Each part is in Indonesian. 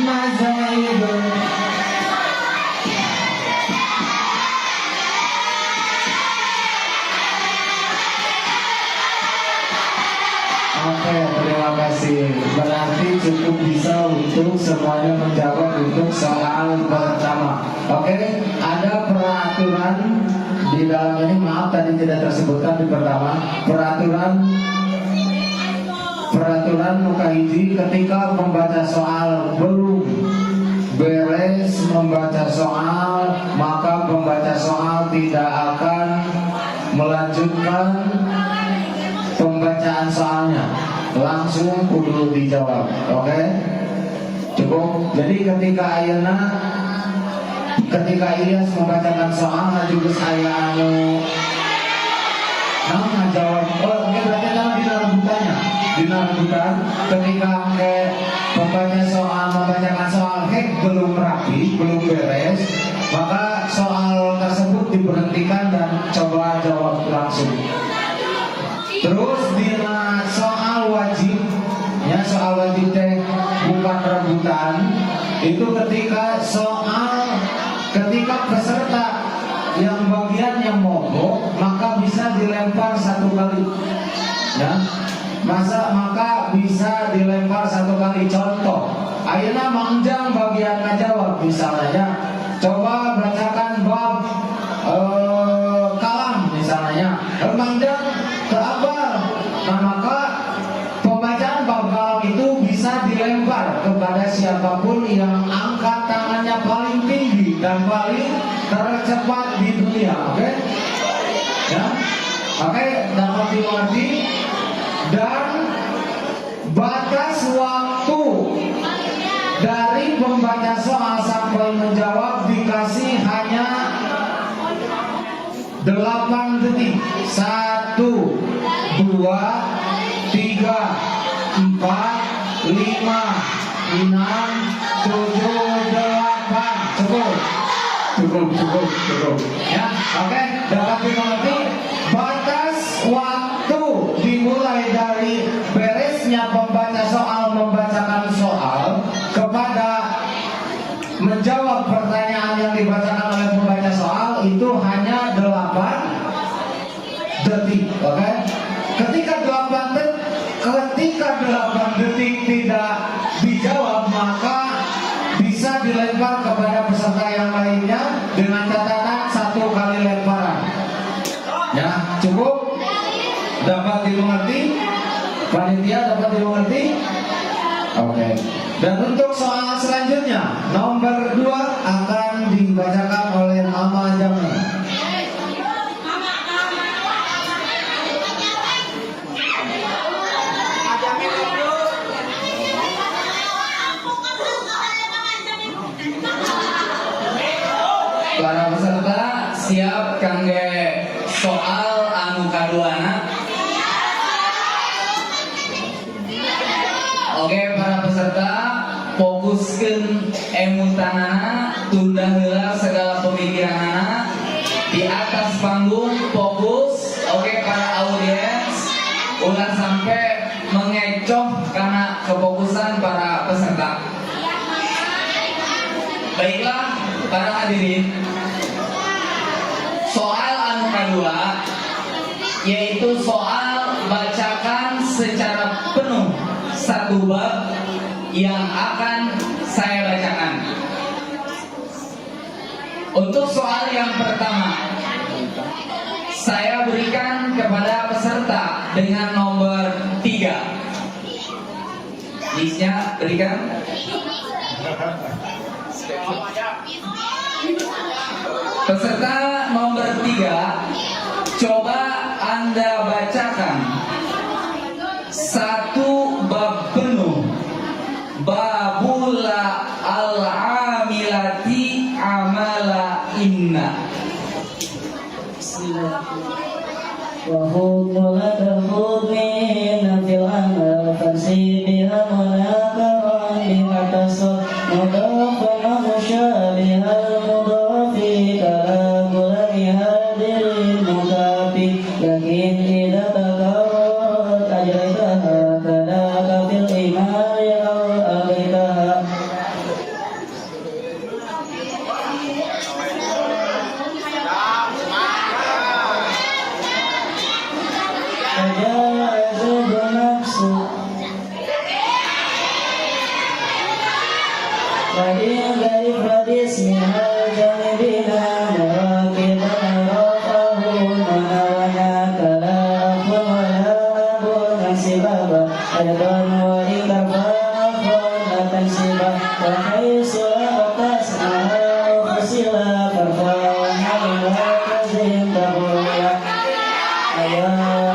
mazaibun. Oke, terima kasih. Berarti cukup bisa untuk semuanya menjawab untuk soal pertama. Oke, ada peraturan di dalam ini, maaf tadi tidak tersebutkan di pertama. Peraturan muka hiji, ketika membaca soal belum beres membaca soal, maka pembaca soal tidak akan melanjutkan pembacaan soalnya, langsung kudu dijawab. Oke? Cukup. Jadi ketika Ilyas membacakan soal juga saya ngajawab. Oh, ini berarti dalam dinarubutan ketika pembaca soal membacakan soal belum rapi, belum beres, maka soal tersebut diberhentikan dan coba jawab langsung. Terus di soal wajib, ya soal wajib teh bukan rebutan. Itu ketika peserta yang bagiannya mogok, maka bisa dilempar satu kali, ya. Maka bisa dilempar satu kali. Contoh, ayeuna mangjang bagian ngajawab misalnya, coba bacakan bab kalam misalnya, mangjang nah maka pembacaan bab kalam itu bisa dilempar kepada siapapun yang angkat tangannya paling tinggi dan paling tercepat di dunia. Oke? Ya? Oke, dapat dimengerti. Dan batas waktu dari pembaca soal sampai menjawab dikasih hanya 8 detik. 1, 2, 3, 4, 5, 6, 7, 8. Cukup. Ya, oke. Dapat dimengerti. Batas waktu dimulai dari beresnya pembaca soal membacakan soal kepada menjawab pertanyaan yang dibacakan oleh pembaca soal itu hanya 8 detik. Oke? Ketika 8 detik tidak dijawab, maka bisa dilempar kepada peserta yang lainnya dengan catatan 1 kali lemparan. Ya, cukup. Dapat dimengerti? Panitia dapat dimengerti? Oke. Dan untuk soal selanjutnya, nomor 2 akan dibacakan oleh Mama Jamil. Para peserta siap kangge soal anu kaduana. Oke, para peserta fokuskeun emutanana, tunda heula segala pemikiranana. Di atas panggung fokus. Oke, para audiens ulah sampai mengecoh karena kefokusan para peserta. Baiklah para hadirin, soal anu kedua yaitu soal bacakan secara penuh satu bab yang akan saya bacakan. Untuk soal yang pertama, saya berikan kepada peserta dengan nomor 3. Listnya berikan. Peserta nomor 3, coba Anda bacakan satu bab penuh, babula al-amilati amala inna. Wa hum la tahud min fil amal fasibiha munakaran bihatasab mudafana musyabiha mudafi kalamulani hadir mudafi lakin idha takarat ajritaha kadaka fil imari au aghitaha. وإن غرف اسمها جانبنا مراكبنا رفعه ونوناك لا أخ ولا أب نسبابا أيضا وإن كفى أخ لا تنسبا وحيث أقتسمها فصلا كفى ونحوها كزين تقولا أيا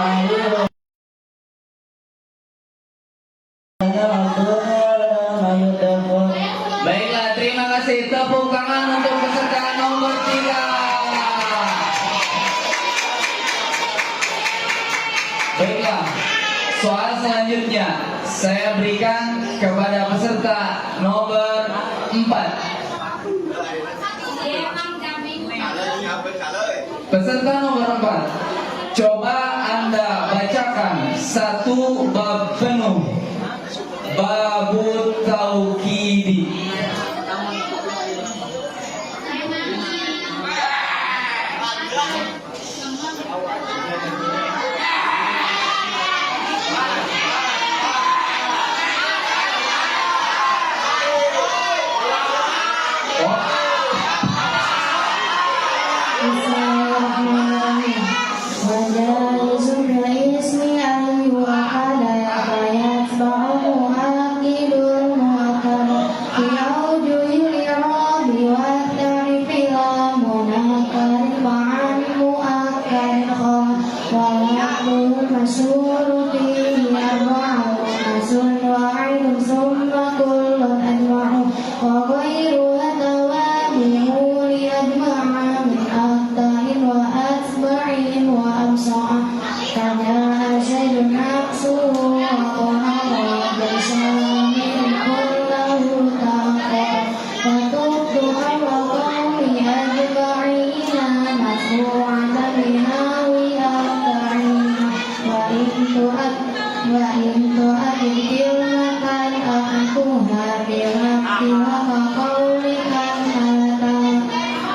علي Baiklah, terima kasih. Tepuk tangan untuk peserta nomor 3. Baiklah, soal selanjutnya saya berikan kepada peserta nomor 4. Peserta nomor 4, coba Anda bacakan satu bab penuh, Babut Taukidi.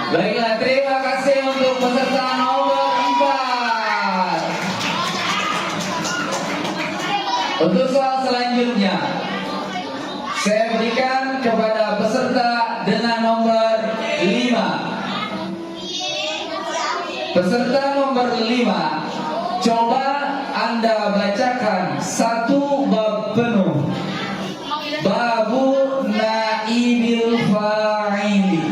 Baiklah, terima kasih untuk peserta nomor 4. Untuk soal selanjutnya saya berikan kepada peserta dengan nomor 5. Peserta nomor 5, coba Anda bacakan satu bab penuh, Babu Naibil Fa'ili.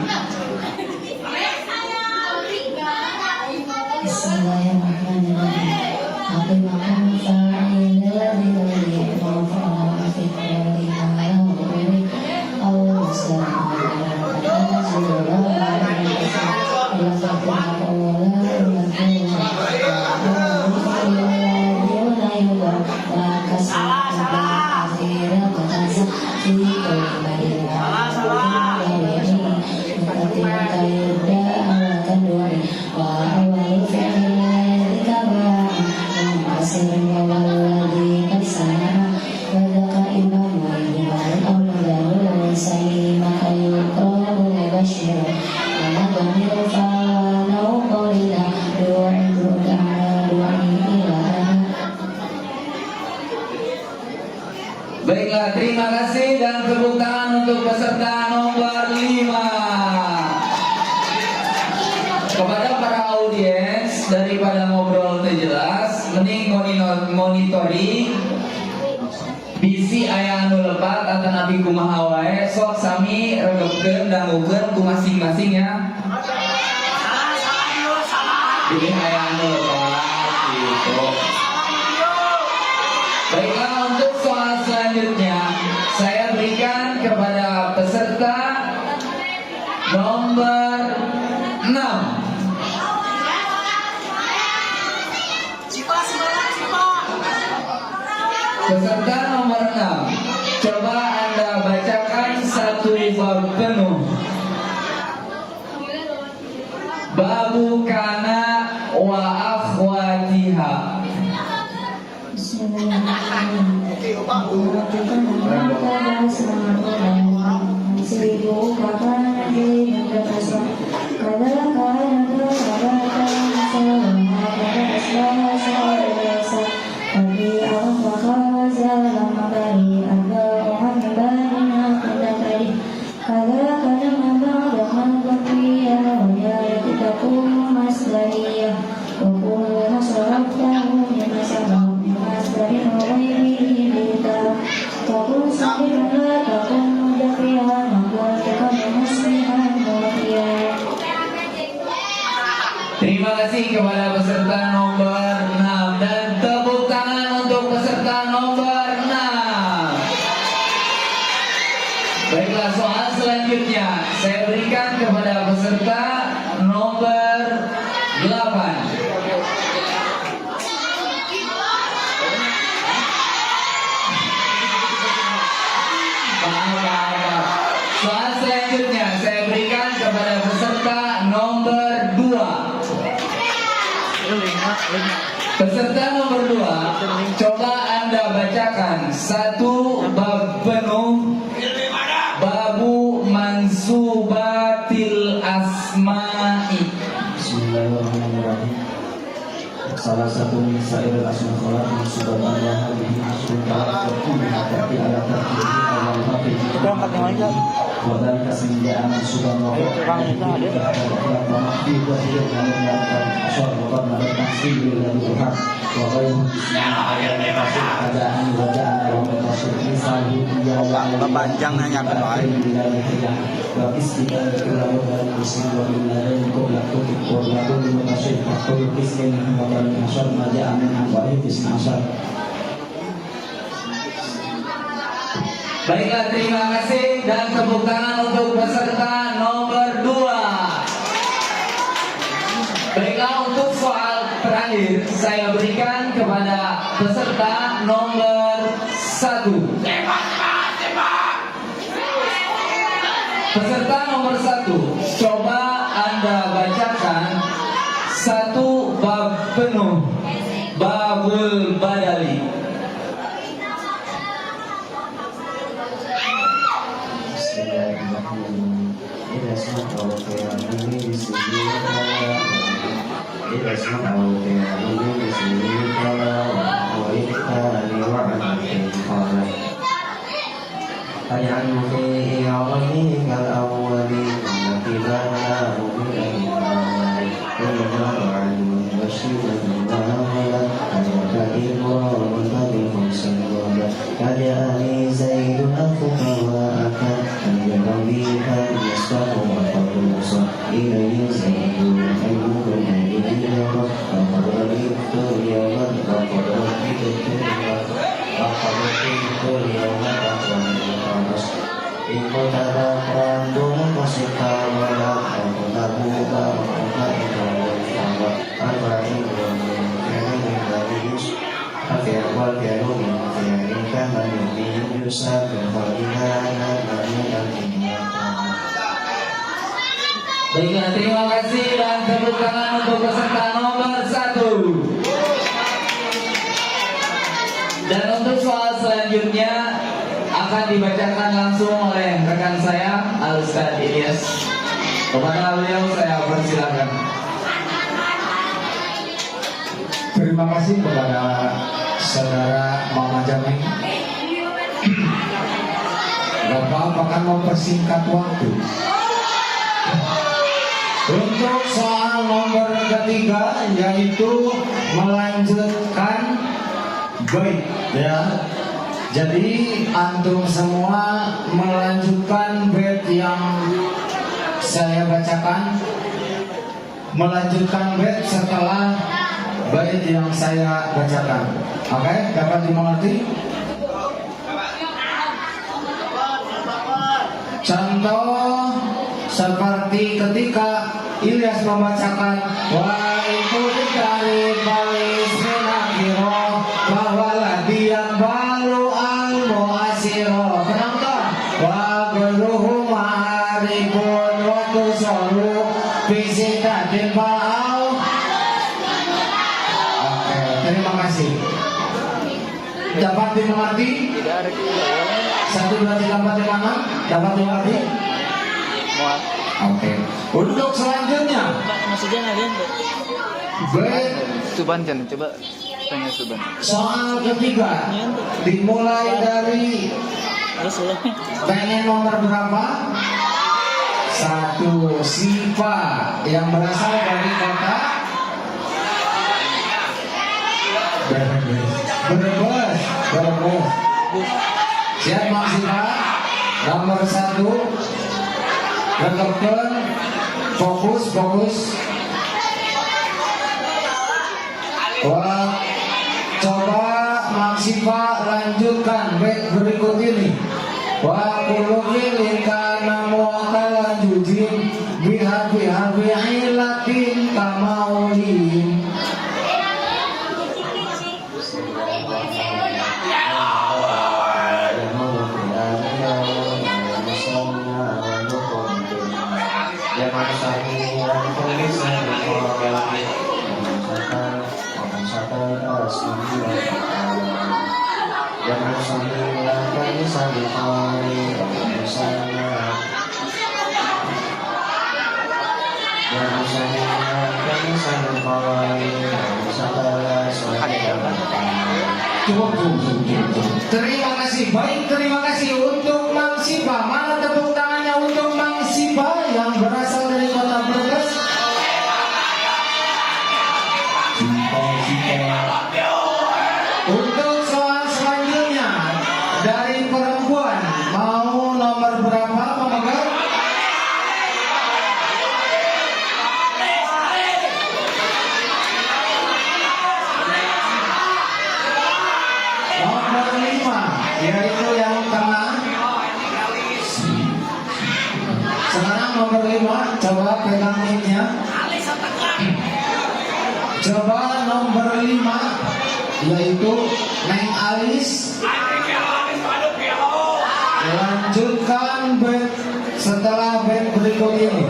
Baiklah, terima kasih dan tepuk tangan untuk peserta nomor 5. Kepada para audiens, daripada ngobrol terjelas, mending monitori bisi aya anu lepat atau nabi kumaha wae, sok sami regepkeun dangukeun ku masing-masing ya. Jadi aya anu lepat gitu. Baiklah, untuk soal selanjutnya saya berikan kepada peserta nomor 6. Peserta nomor 6, coba Anda bacakan satu bab penuh, Babu Kana wa Akhwatiha. Kalau kasih kepada peserta nomor 6 dan tepuk tangan untuk peserta nomor 6. Baiklah, soal selanjutnya saya berikan kepada peserta nomor 8. Soal selanjutnya saya berikan kepada peserta nomor 2. Peserta nomor 2, coba Anda bacakan satu bab penuh babu mansubatil asma'i. Bismillahirrahmanirrahim. Salah satu misail asma kholat mansubah Allah bihi asma berarti ala terkini awal hafid wadhan kasinjaan mansubah Panjang hanya Baiklah, terima kasih dan tepuk tangan untuk peserta nomor 2. Baiklah, untuk soal terakhir saya berikan kepada peserta nomor 1. Peserta nomor 1, coba Anda bacakan satu bab penuh babul badali. فاجعل فيه عظيم الأولين التي بناه من الإيمان والله عنه وشيبة وهولا وكريم ومنطلق سنولا فجاءني زيد أخوك وأكا أنجل بك يسبح وخلوصا إليه زيد أيوب الذي وقد ربيت يوما وقد ربيت يوما Ibu tadakran dulu masih kawalan Aku tak buka Maka ikawal kawa Alba ibu Kena menggalis Akhir wal keruni Akhir ikan Yumi Yusa Kefalihana Nani dan Baiklah, terima kasih dan tepuk tangan untuk peserta nomor 1. Dan untuk soal selanjutnya akan dibacakan langsung oleh rekan saya Al-Ustaz Ilyas. Kepada beliau saya persilakan. Terima kasih kepada saudara Mama Jameng. Bapak akan mempersingkat waktu. Untuk soal nomor ketiga yaitu melanjutkan bait, ya. Jadi antum semua melanjutkan bait yang saya bacakan, melanjutkan bait setelah bait yang saya bacakan. Oke, dapat dimengerti? Contoh seperti ketika Ilyas membacakan wa itu dari balis minakiro bahwa ladi yang baru al-mu'asiro. Penonton wa geluhu ma'aribun wa tusoru fisitatin ba'au. Oke, terima kasih. Dapat dimengerti? 1, 2, 3, 4, 5, 6. Dapat dimengerti? Oke. Untuk selanjutnya bait Suban Jan, coba tanya Suban. soal ketiga dimulai dari pengen nomor berapa? 1, Sipa yang berasal dari kota Brebes. Siap Mak Sipa? Nomor 1. Rekepkan, fokus. Wah, coba Maksifa lanjutkan bait berikut ini. Wa kullu fi'lin kana mu'akkalan jujin biha ilatin kamaulin. Cukup. Terima kasih. Baik, terima kasih untuk Mang Sipa. Mana tepuk tangannya untuk Mang Sipa yang berasal dari Kota Brebes? Untuk soal selanjutnya dari perempuan, mau nomor berapa pemegang? Nomor 5, yaitu yang tengah. Sekarang nomor 5, coba pegang mic-nya. Coba nomor 5, yaitu Neng Alis. Lanjutkan bait setelah bait berikut ini.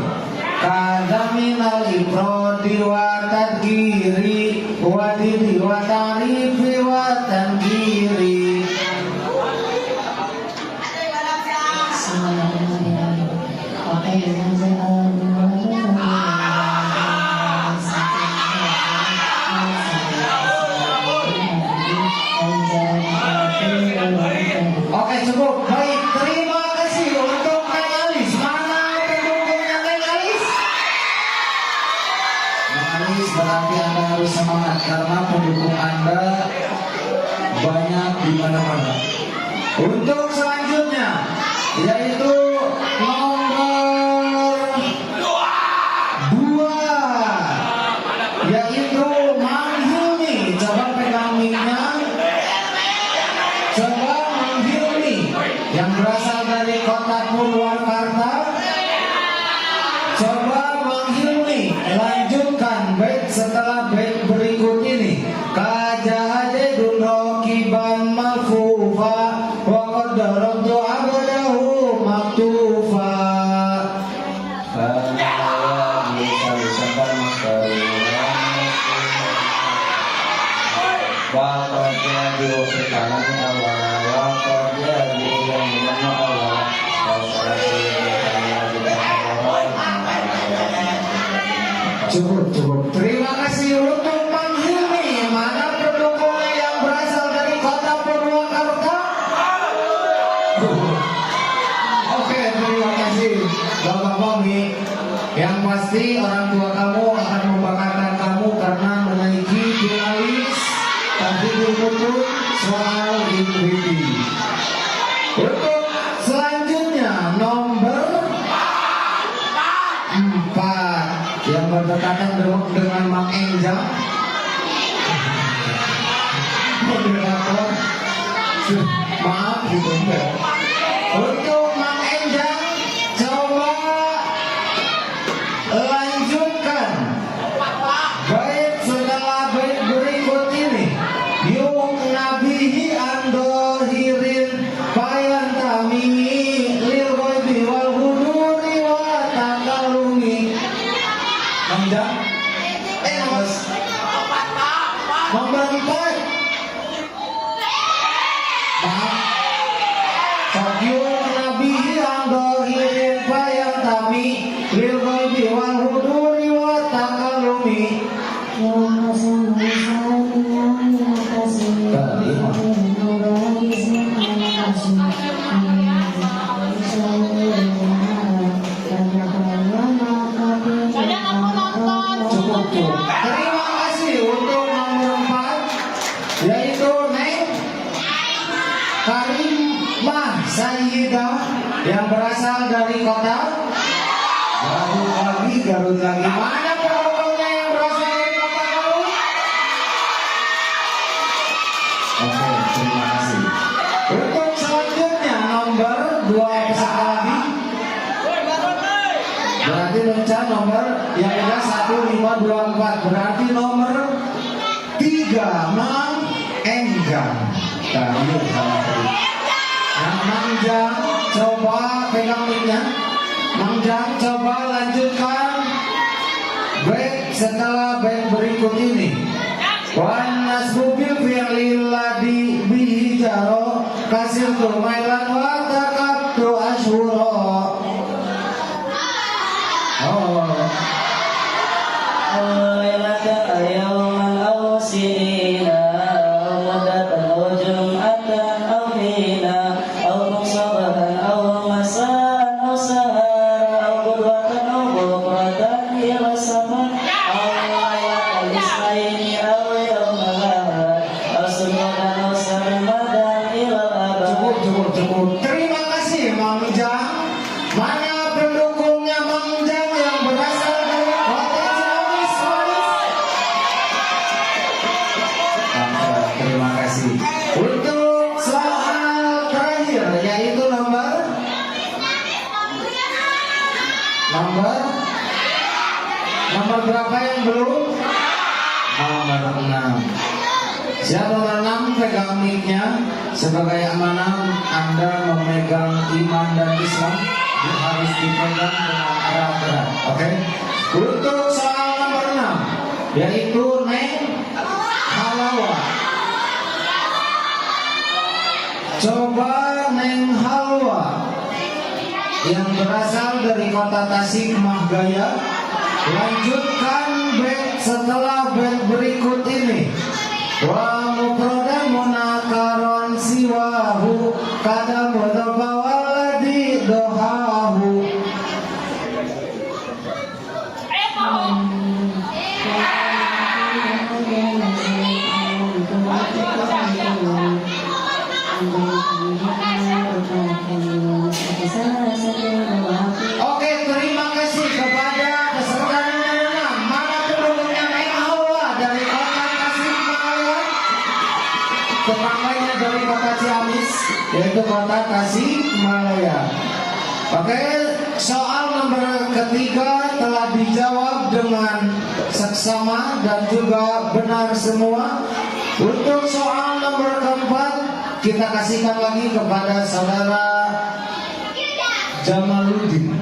Kadaminal ifrodi wa tadgiri wa didi wa tarifi wa tangkiri. Oke, cukup. Baik, terima kasih untuk Neng Alis. Mana pendukungnya Neng Alis? Neng Alis, berarti Anda harus semangat karena pendukung Anda banyak di mana-mana. Untuk selanjutnya, yaitu nomor 2, yaitu Mang Hilmi. Coba pegang mic-nya. Coba Mang Hilmi yang berasal dari Kota Purwakarta. Coba Mang Hilmi lanjutkan bait setelah bait berikut ini. Kajahade dunrokiban mafufa wa qaddarantu abadahu maktufa. Cukup. Terima kasih untuk Mang Hilmi. Mana pendukungnya yang berasal dari Kota Purwakarta? Oke, terima kasih Bapak Mami. Yang pasti orang tua kamu akan membanggakan kamu karena menaiki finalis tapi berikut soal intuisi. Untuk selanjutnya nomor 4 yang berdekatan dengan Mang Enjang. Moderator, maaf gitu enggak. Untuk Mang Enjang, coba lanjutkan bait setelah bait berikut ini. Yung nabihi andohirin bayan tamimi lil ghaibi wal huduri wa takalumi. Enjang, Mas. Nomor 4. Maaf. Sakyung nabihi andohirin bayan tami lil ghaibi wal huduri wa takalumi. Cukup. Terima kasih untuk nomor 4, yaitu Neng Karimah Sayyidah yang berasal dari Kota Garut lagi. Mana pendukungnya yang berasal dari Kota Garut? Berarti rencana nomor yang ada 1, 5, 2, 4. Berarti nomor 3 Mang Enjang. Nah, ini sama tadi. Nah, Mang Jang, coba pegang mic-nya. Mang Jang, coba lanjutkan baik setelah baik berikut ini. Wan nasbubil fi'lilladhi bihi jaro kasir mailan wa takattu ashura. Oh. Cukup. Terima kasih Mang Jang. Mana pendukungnya Mang Jang yang berasal dari kota Ciamis? Terima kasih. Untuk soal terakhir yaitu nomor berapa yang belum? Nomor 6. Siapa nomor 6 pegang mic-nya. Sebagai amanah Anda memegang iman dan Islam harus dipegang dengan erat-erat. Oke? Untuk soal nomor 6 yaitu Neng Halawa. Coba Neng Halwa yang berasal dari kota Tasikmalaya lanjutkan bait setelah bait berikut ini. Wa mufradan munakaron siwahu kada mudhafa waladi dohahu. Oke, terima kasih kepada peserta nomor 6. Mana pendukungnya Neng Hawa dari kota Tasikmalaya? Tetangganya dari kota Ciamis, yaitu kota Tasikmalaya. Oke, soal nomor ketiga telah dijawab dengan seksama dan juga benar semua. Untuk soal nomor keempat kita kasihkan lagi kepada saudara Jamaluddin.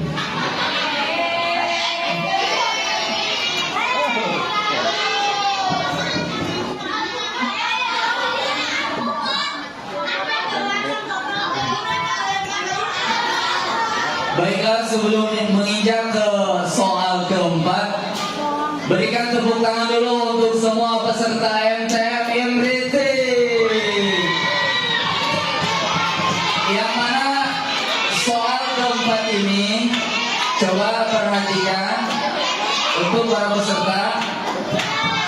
Baiklah, sebelum menginjak ke soal keempat, berikan tepuk tangan dulu untuk semua peserta MTM MRT. Yang mana soal keempat ini, coba perhatikan untuk para peserta.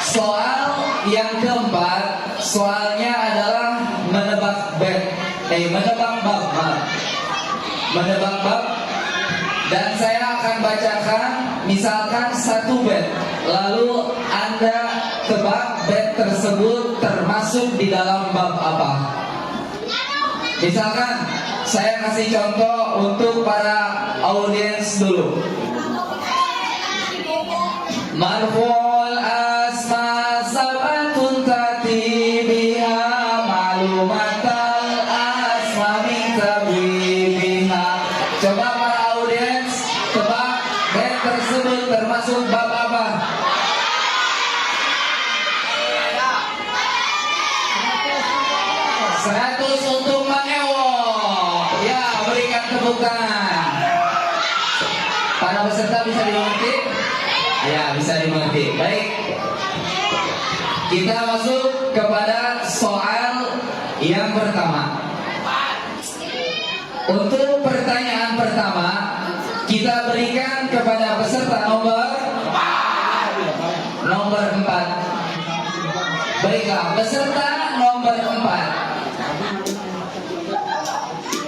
Soal yang keempat, soalnya adalah menebak bab. Dan saya akan bacakan misalkan satu bait, lalu Anda tebak bait tersebut termasuk di dalam bab apa. Misalkan saya kasih contoh untuk para audiens dulu. Marfu'ul asma sabatun tati biha ma'lumatal asma min tabibiha. Coba para audiens tebak bait tersebut termasuk bab apa? Seratus untuk Mang Ewo. Ya, berikan tepuk tangan. Para peserta bisa dimengerti? Ya, bisa dimengerti. Baik. Kita masuk kepada soal yang pertama. Untuk pertanyaan pertama, kita berikan kepada peserta nomor 4. Baiklah, peserta nomor 4.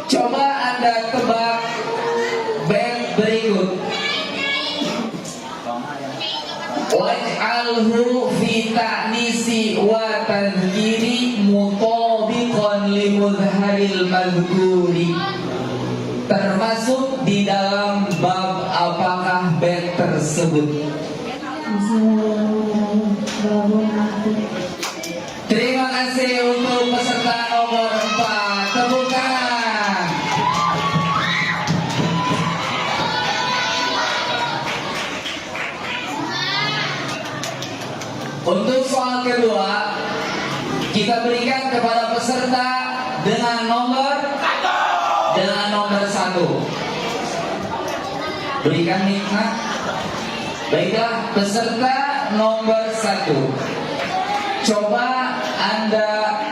Coba Anda tebak bait berikut. Waj'alhu fi ta'nisi wa tadhkiri mutabiqan li mudharil madhkuri. Termasuk di dalam bab apakah tersebut. Terima kasih untuk peserta nomor 4. Tepuk tangan. Untuk soal kedua, kita berikan kepada peserta dengan nomor 1. Berikan nikmat. Baiklah, peserta nomor 1. Coba Anda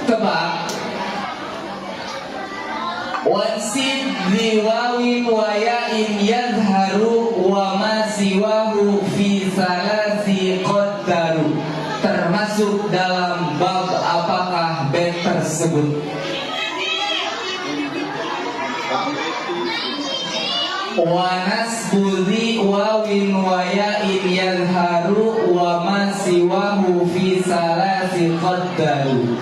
tebak wansid liwawin wa ya'in yadharu wa ma siwahu fi salasi qaddaru. Termasuk dalam bab apakah bait tersebut? Wa nasbudhi wawin wa ya'in yadharu wa ma siwahu fi salasi qaddaru.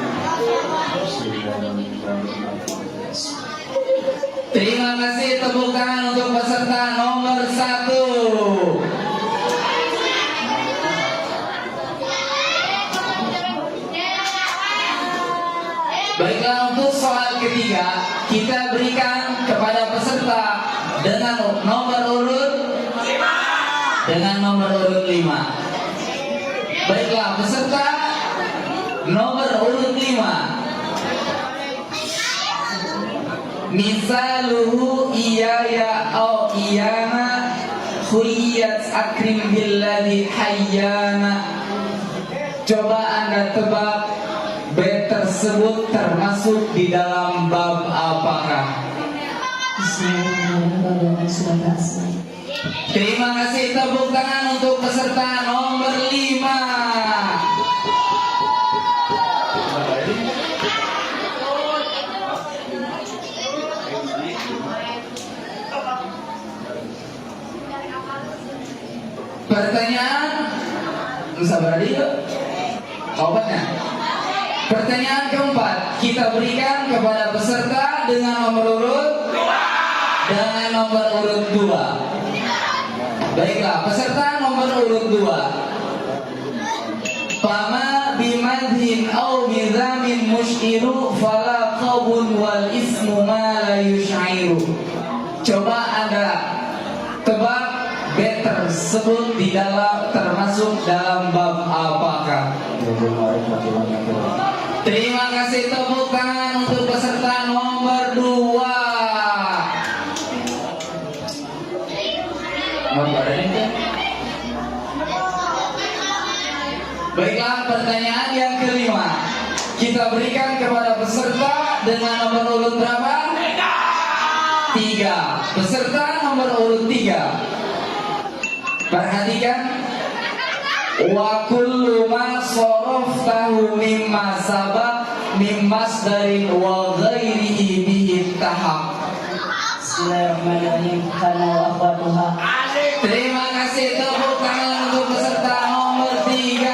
Terima kasih, tepuk tangan untuk peserta nomor 1. Baiklah, untuk soal ketiga kita berikan kepada peserta dengan nomor urut 5. Baiklah, peserta nomor urut 5. Misaluhu iyaya au iyana khuyat akrim billadhi hayyana. Coba Anda tebak bait tersebut termasuk di dalam bab apakah? Terima kasih, tepuk tangan untuk peserta nomor 5. Pertanyaan sabar yuk. Jawabannya. Pertanyaan keempat kita berikan kepada peserta dengan nomor urut 2. Baiklah, peserta nomor urut 2. Fama bimadhin au bizamin musyiru fala qabun wal ismu ma la yush'iru. Coba Anda tebak bait tersebut di dalam termasuk dalam bab apakah? Terima kasih, tepuk tangan untuk peserta nomor 2. Baiklah, pertanyaan yang kelima kita berikan kepada peserta dengan nomor urut berapa? 3. Peserta nomor urut 3. Perhatikan. Wa kullu ma saraftahu mimma sabaq min masdarin wa ghairihi bihi tahaq. Bismillahirrahmanirrahim. Kana wa akhwatuha. Terima kasih, tepuk tangan untuk peserta nomor 3.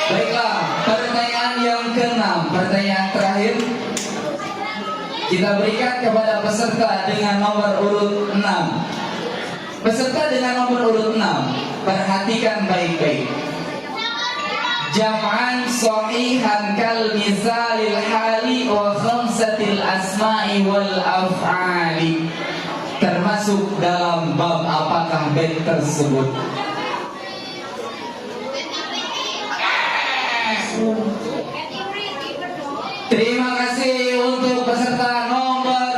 Baiklah, pertanyaan yang ke-6, pertanyaan terakhir kita berikan kepada peserta dengan nomor urut 6. Peserta dengan nomor urut 6, perhatikan baik-baik. Jam'an shahihan kal misalil hali wa khamsatil asma'i wal af'ali. Termasuk dalam bab apakah bait tersebut? Terima kasih untuk peserta nomor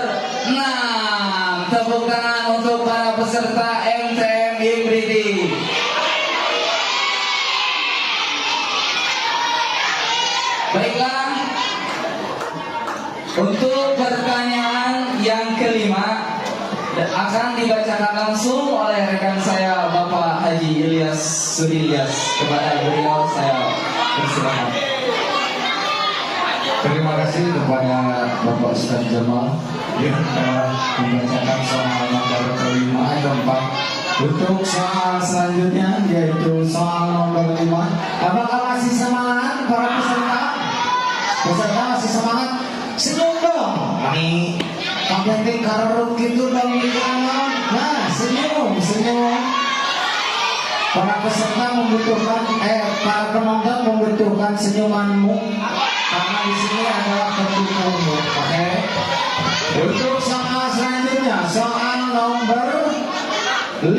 6. Tepuk tangan untuk para peserta MTM Ibridi. Baiklah, untuk pertanyaan yang kelima akan dibacakan langsung oleh rekan saya Bapak Haji Ilyas Sudilyas. Kepada beliau saya persilakan. Terima kasih kepada Bapak Ustaz Jamal yang telah membacakan soal nomor kelima keempat. Untuk soal selanjutnya yaitu soal nomor 5. Apakah masih semangat para peserta? Peserta masih semangat? Senyum dong. Kami Pakai karut gitu dong di kanan. Nah, senyum, senyum. Para peserta membutuhkan, para penonton membutuhkan senyumanmu karena di sini adalah pendukungmu. Oke. Untuk soal selanjutnya, soal nomor 5.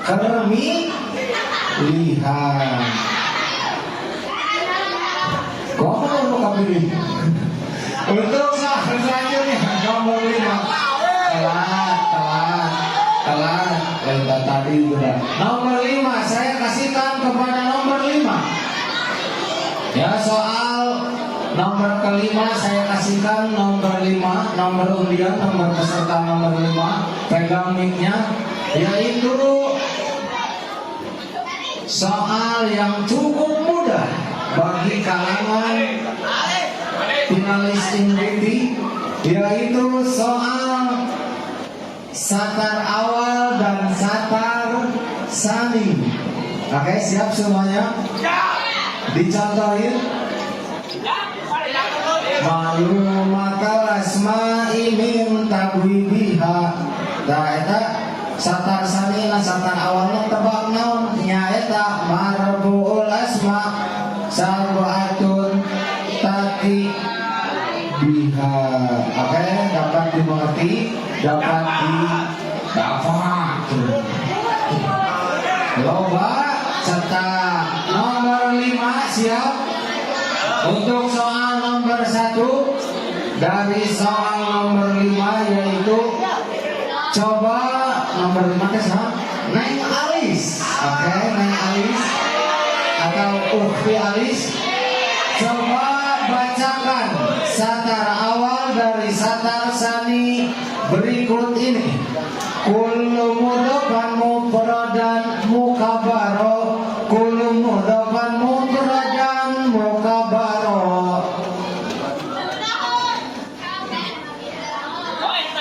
Kermilihan. Kok mau pilih? Untuk soal selanjutnya nomor 5. Telat. Tadi sudah. Nomor 5 saya kasihkan kepada nomor 5. Ya, soal nomor kelima saya kasihkan nomor 5, nomor undian, nomor peserta nomor 5. Pegang mic-nya, yaitu soal yang cukup mudah bagi kalangan finalis Inviti, yaitu soal satar awal dan satar sani. Oke, siap semuanya? Dicontohin. Malu maka asma'i min tabwibiha. Nah, eta satar sani na satar awalnya tebak naon nyaeta marbuul asma sab'atun tati biha. Oke, dapat dimengerti, dapat didapat. Loba serta nomor 5 siap. Untuk soal nomor 1 dari soal nomor 5 yaitu coba nomor 5 kesana Neng Alis. Oke, Neng Alis atau Ukhti Alis, coba bacakan satar awal dari satar sani berikut ini. Kullu mudhafan mufradan mukabaro, kullu mudhafan mufradan mukabaro.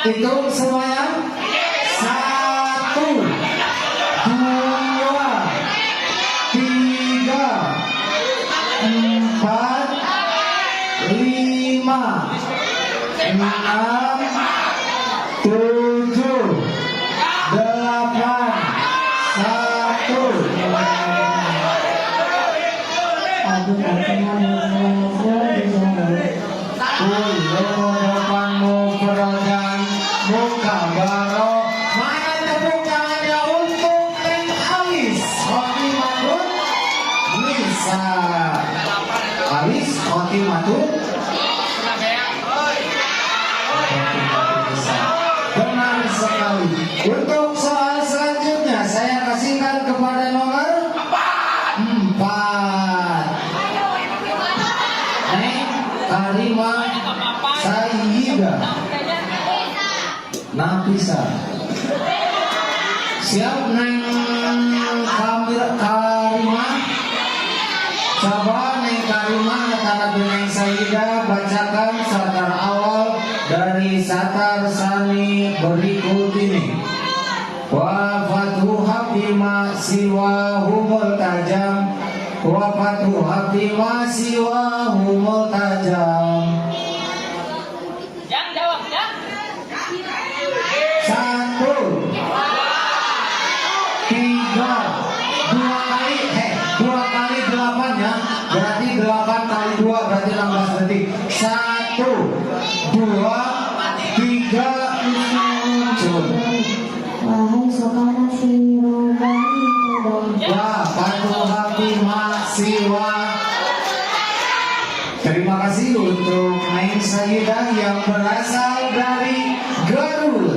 Hitung semuanya. 1, 2, 3, 4, 5, 6, 7, 8, 1. Aduh, Kullu depan mufradan mukabaro. Mana tepuk tangannya untuk Neng Alis Khotimatun Nisa. Alis Khotimatun Nisa. Benar sekali. Untuk soal selanjutnya saya kasihkan kepada nomor 4. Neng Karimah Sayyidah Nafisa. Siap Neng Karimah? Coba Neng Karimah antara Neng Sayyidah bacakan satar awal dari satar sani berikut ini. Wa fatuha bima siwa humul tajam, wa fatuha bima siwa humul tajam. Dua kali 8 ya, berarti 8 kali 2 berarti 16 detik. 1, 2, 3, muncul. wahai sekarang si rubani tudong. Wah, patuha bima siwa. Terima kasih untuk Neng Sayyidah yang berasal dari Garut.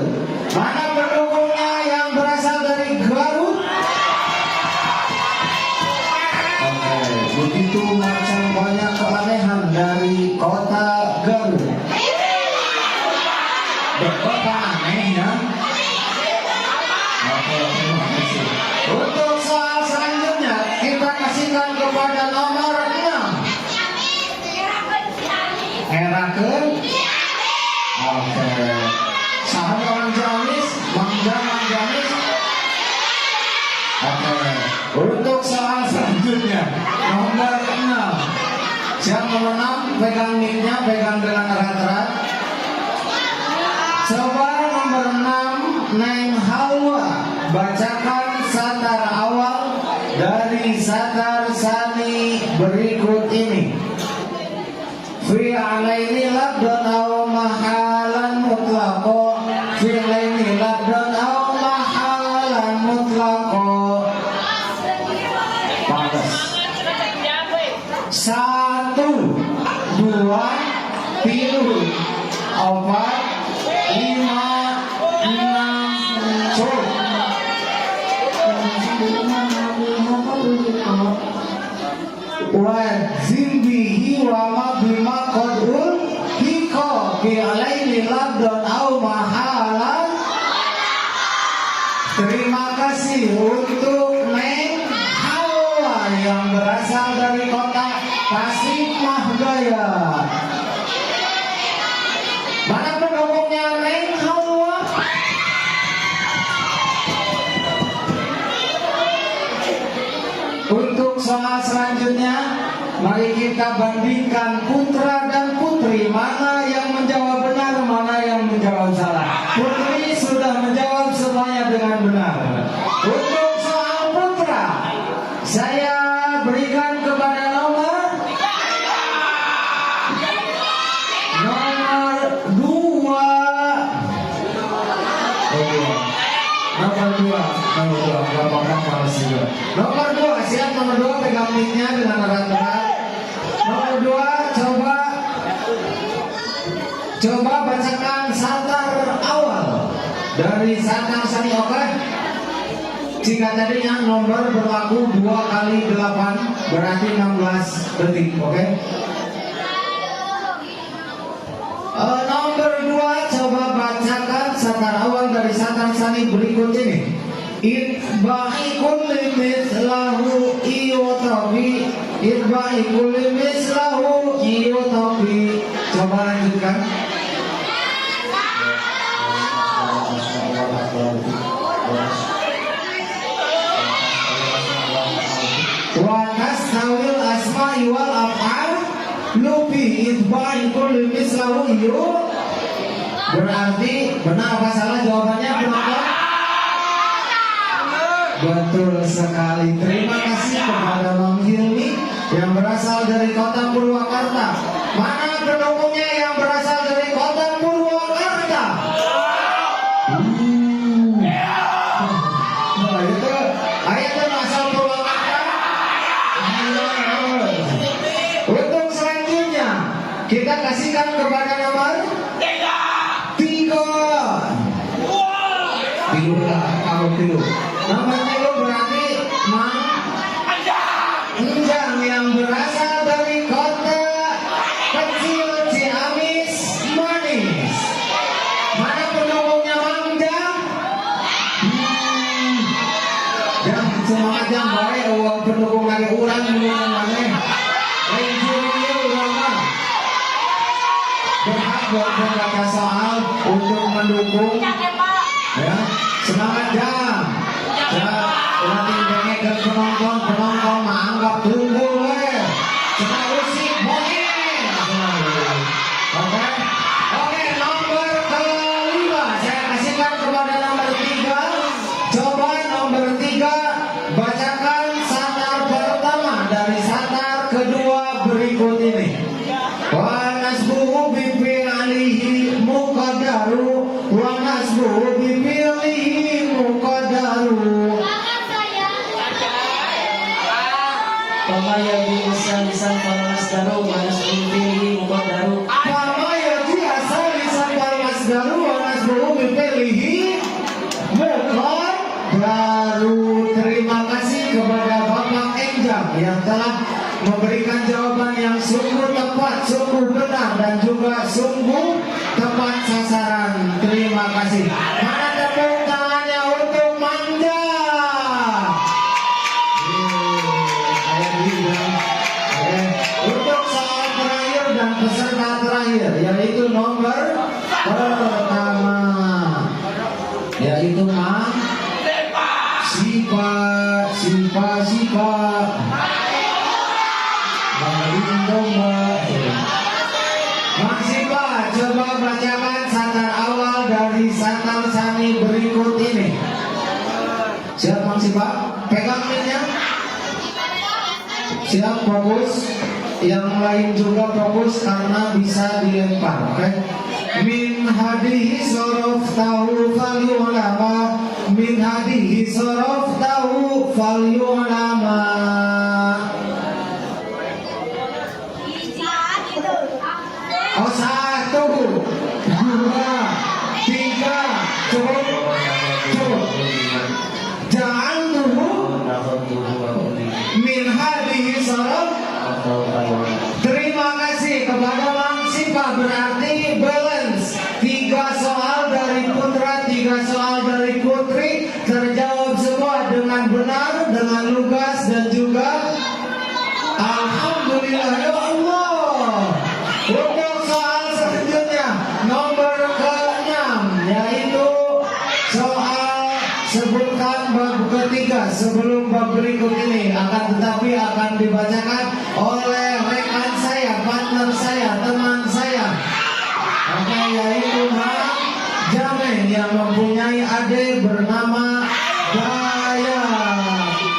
Mana pendukungnya yang berasal dari Garut? Oke, begitu macam banyak keanehan dari kota Garut. Berkota aneh ya. Oke, terima kasih. Untuk soal selanjutnya kita kasihkan kepada nomor 6. Herakeun. Oke. Sahabat Mang Jamis, Mang Jamis. Oke. Untuk soal selanjutnya nomor 6. Siap nomor 6, pegang mic-nya, pegang dengan erat-erat. Coba nomor 6 Neng Halwa, bacakan satar awal dari satar sani berikut ini. Fi alaini labdon aw mahalan mutlaqo, fi alaini labdon aw mahalan mutlaqo. Pantes. 1, 2, 3, 4, 5, 6, 7. Wajib bihi wa ma bima qadul hiko fi alaini labdon au mahalan. Terima kasih untuk Neng Hawa yang berasal dari kota Tasikmalaya. Mana pendukungnya Neng Hawa? Untuk soal selanjutnya, mari kita bandingkan putra dan putri, mana yang menjawab benar, mana yang menjawab salah. Putri sudah menjawab semuanya dengan benar. Untuk soal putra, saya berikan kepada nomor 2. Nomor 2, siap nomor 2, pegang mic-nya dengan erat-erat. Nomor 2, coba bacakan satar awal dari satar sani, oke? Jika tadinya nomor berlaku 2 kali 8 berarti 16 detik, oke? Nomor 2, coba bacakan satar awal dari satar sani berikut ini. Itba'i kulli mislahu iyotobi, itba'i kulli mislahu iyotobi. Coba lanjutkan. Wa tasawil asma'i wal af'al lubi itba'i kulli mislahu iyo. Berarti benar apa salah jawabannya? Benar. Betul sekali. Terima kasih kepada Mang Hilmi yang berasal dari kota Purwakarta. Mana pendukungnya yang berasal dari kota Purwakarta? Nah, itu ayatnya asal Purwakarta. Untuk selanjutnya kita kasihkan kepada nomor 3. Tilu lah, kalau tilu. Nomor 3 berarti Mang Enjang yang berasal dari kota kecil Ciamis Manis. Mana pendukungnya Mang Enjang? Yang semangat yang baik, uang pendukung lagi urang mendukung mana? Injilnya urang mah berhak buat membaca soal untuk mendukung. Ya, semangat jam. Nanti dengerin penonton anggap tunggu cuma musik bohong. Oke, nomor 5 saya kasihkan kepada nomor 3. Coba nomor 3 bacakan satar pertama dari satar kedua berikut ini. Wa nasbuhu bi fi'lihi muqaddaru, wa nasbuhu bi fi'lihi muqaddaru. Pamaya biasa panas daru manas bihi muqaddaru. Pamaya biasa panas daru manas bihi muqaddaru. Terima kasih kepada Bapak Enjang yang telah memberikan jawaban yang sungguh tepat, sungguh benar, dan juga sungguh tepat sasaran. Terima kasih. Mana tepuk tangannya untuk Manja? Untuk soal terakhir dan peserta terakhir, yaitu nomor pertama, yaitu Mang Sipa Mang Sipa, coba bacakan satar awal dari Bang Sipa, pegang minnya. Siap, fokus. Yang lain juga fokus karena bisa dilempar, oke? Min hadihi sorof tahu fal yu'lama. Min hadihi sorof tahu fal yu'lama. Oh, 1, 2, 3, cukup. Jangan dulu. Min hadihi sorof. Terima kasih kepada Bang Sipa, berarti balance. 3 soal dari putra, 3 soal dari putri, terjawab semua dengan benar, dengan lugas dan juga alhamdulillah ya Allah. Untuk soal selanjutnya nomor ke-6, yaitu soal sebutkan bab ketiga sebelum bab berikut ini, akan tetapi akan dibacakan oleh rekan saya, partner saya, teman saya, oke, yaitu Bang Jamin yang mempunyai adik bernama Daya.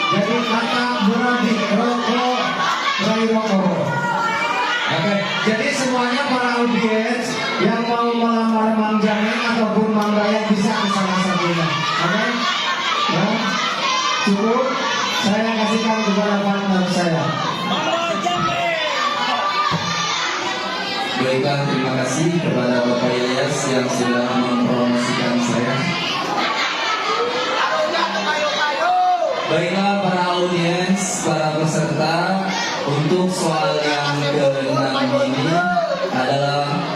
Jadi kakak beradik rokok Rai Rokok. Oke, jadi semuanya para audiens yang mau melamar Mang Jamin ataupun Mang Daya bisa ke salah satunya. Oke, ya, cukup. Saya kasihkan kepada partner saya. Baiklah, terima kasih kepada Bapak Ilyas yang sudah mempromosikan saya. Baiklah para audiens, para peserta, untuk soal yang ke-6 ini adalah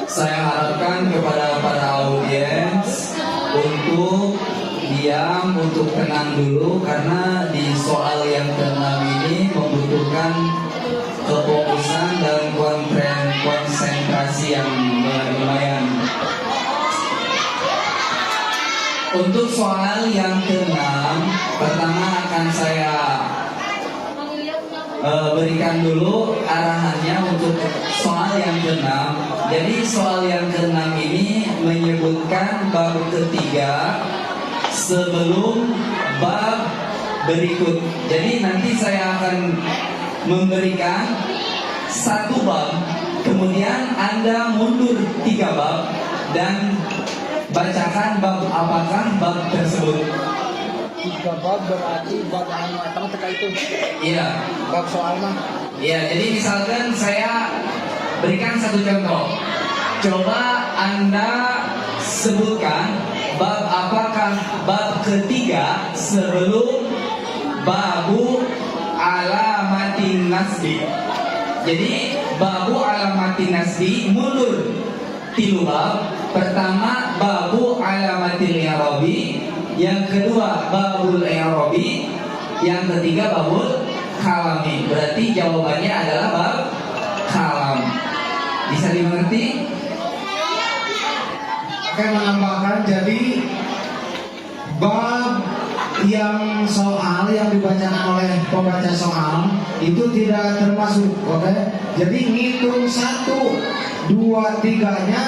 saya harapkan kepada para audiens untuk diam, untuk tenang dulu, karena di soal yang ke-6 ini membutuhkan kefokusan dan konsentrasi yang lumayan. Untuk soal yang ke-6, pertama akan saya berikan dulu arahannya untuk soal yang ke-6. Jadi soal yang ke-6 ini menyebutkan bab ketiga sebelum bab berikut. Jadi nanti saya akan memberikan 1 bab, kemudian Anda mundur 3 bab dan bacakan bab apakah bab tersebut. 3 bab berarti bab yang pertama teka itu. Iya. Bab soal mah. Iya, jadi misalkan saya berikan 1 contoh. Coba Anda sebutkan bab apakah bab ketiga sebelum babu alamatin nasbi. Jadi babu alamatin nasbi mundur 3 bab. Pertama babu alamatil i'rabi, yang kedua babul i'rabi, yang ketiga babul kalami. Berarti jawabannya adalah bab kalam. Bisa dimengerti? Oke, menambahkan, jadi bab yang soal yang dibacakan oleh pembaca soal itu tidak termasuk, oke? Jadi ngitung 1, 2, 3-nya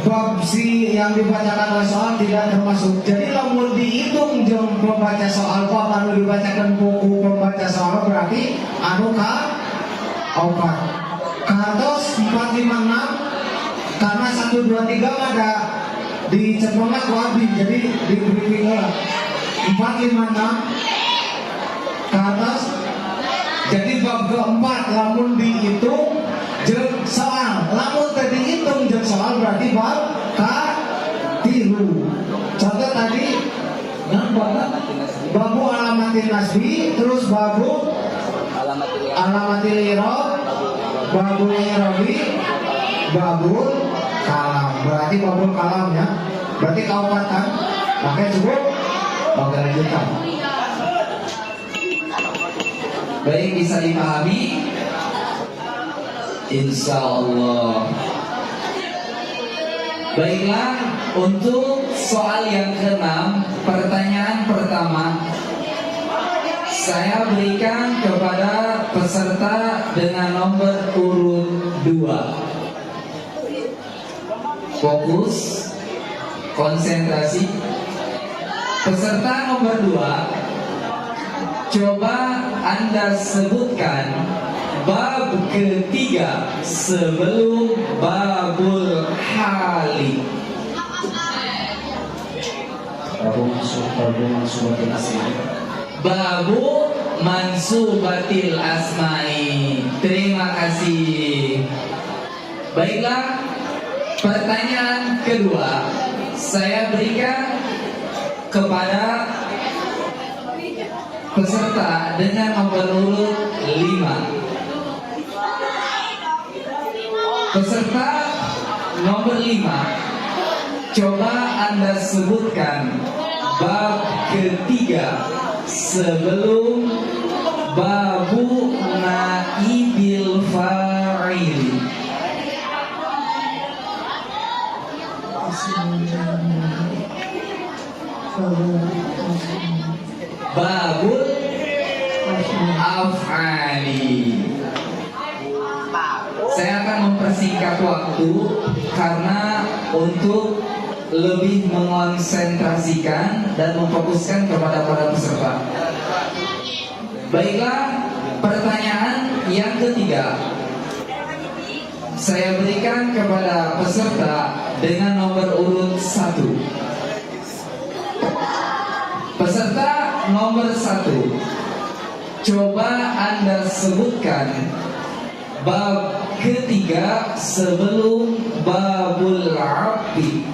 bab si yang dibacakan oleh soal tidak termasuk. Jadi lamun dihitung jam pembaca soal bab anu dibacakan buku pembaca soal berarti anu ka 4. Kantos 4, 5, 6 karena 1, 2, 3 ada di cepengah wabi, jadi di briefing lah 4, 5, 6 ke atas. Jadi bab keempat lamun dihitung jeung soal, lamun tadi hitung jeung soal berarti bab ka-tilu. Contoh tadi babu alamatin nasbi, terus babu alamatil i'rab, babul i'rabi, babul kalam. Berarti babul kalam ya. Berarti keempat kan? Oke, cukup. Oke, lanjutkan. Baik, bisa dipahami? Insya Allah. Baiklah, untuk soal yang ke-6, pertanyaan pertama saya berikan kepada peserta dengan nomor urut 2. Fokus, konsentrasi. Peserta nomor 2, coba Anda sebutkan bab ketiga sebelum babul hali. Babu mansubatil asli. Babu mansubatil asma'i. Terima kasih. Baiklah, pertanyaan kedua saya berikan kepada peserta dengan nomor urut 5. Peserta nomor 5, coba Anda sebutkan bab ketiga sebelum babu naibil fa'il. Babul af'ali. Saya akan mempersingkat waktu karena untuk lebih mengonsentrasikan dan memfokuskan kepada para peserta. Baiklah, pertanyaan yang ketiga saya berikan kepada peserta dengan nomor urut 1. Peserta nomor 1, coba Anda sebutkan bab ketiga sebelum babul abdi.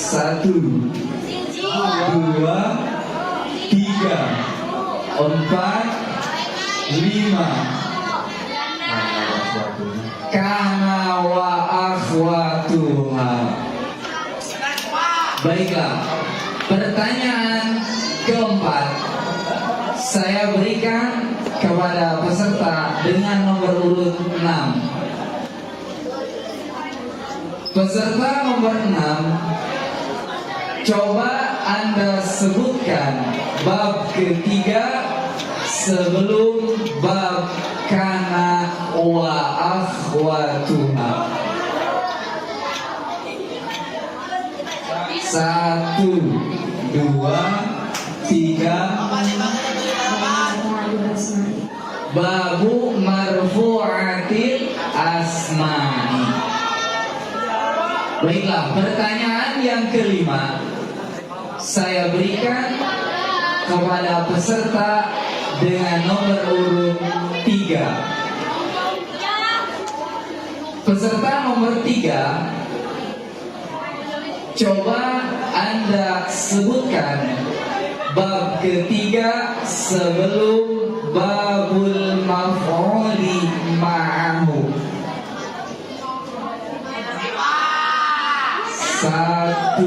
Satu, 2, 3, 4, 5. Kana wa akhwatuha. Baiklah, pertanyaan keempat saya berikan kepada peserta dengan nomor urut 6. Peserta nomor 6, coba Anda sebutkan bab ketiga sebelum bab kana wa akhwatuha. 1, 2, 3. Babu marfu'atil asma'i. Baiklah, pertanyaan yang kelima saya berikan kepada peserta dengan nomor urut 3. Peserta nomor 3, coba Anda sebutkan bab ketiga sebelum babul maf'uli ma'ahu. 1.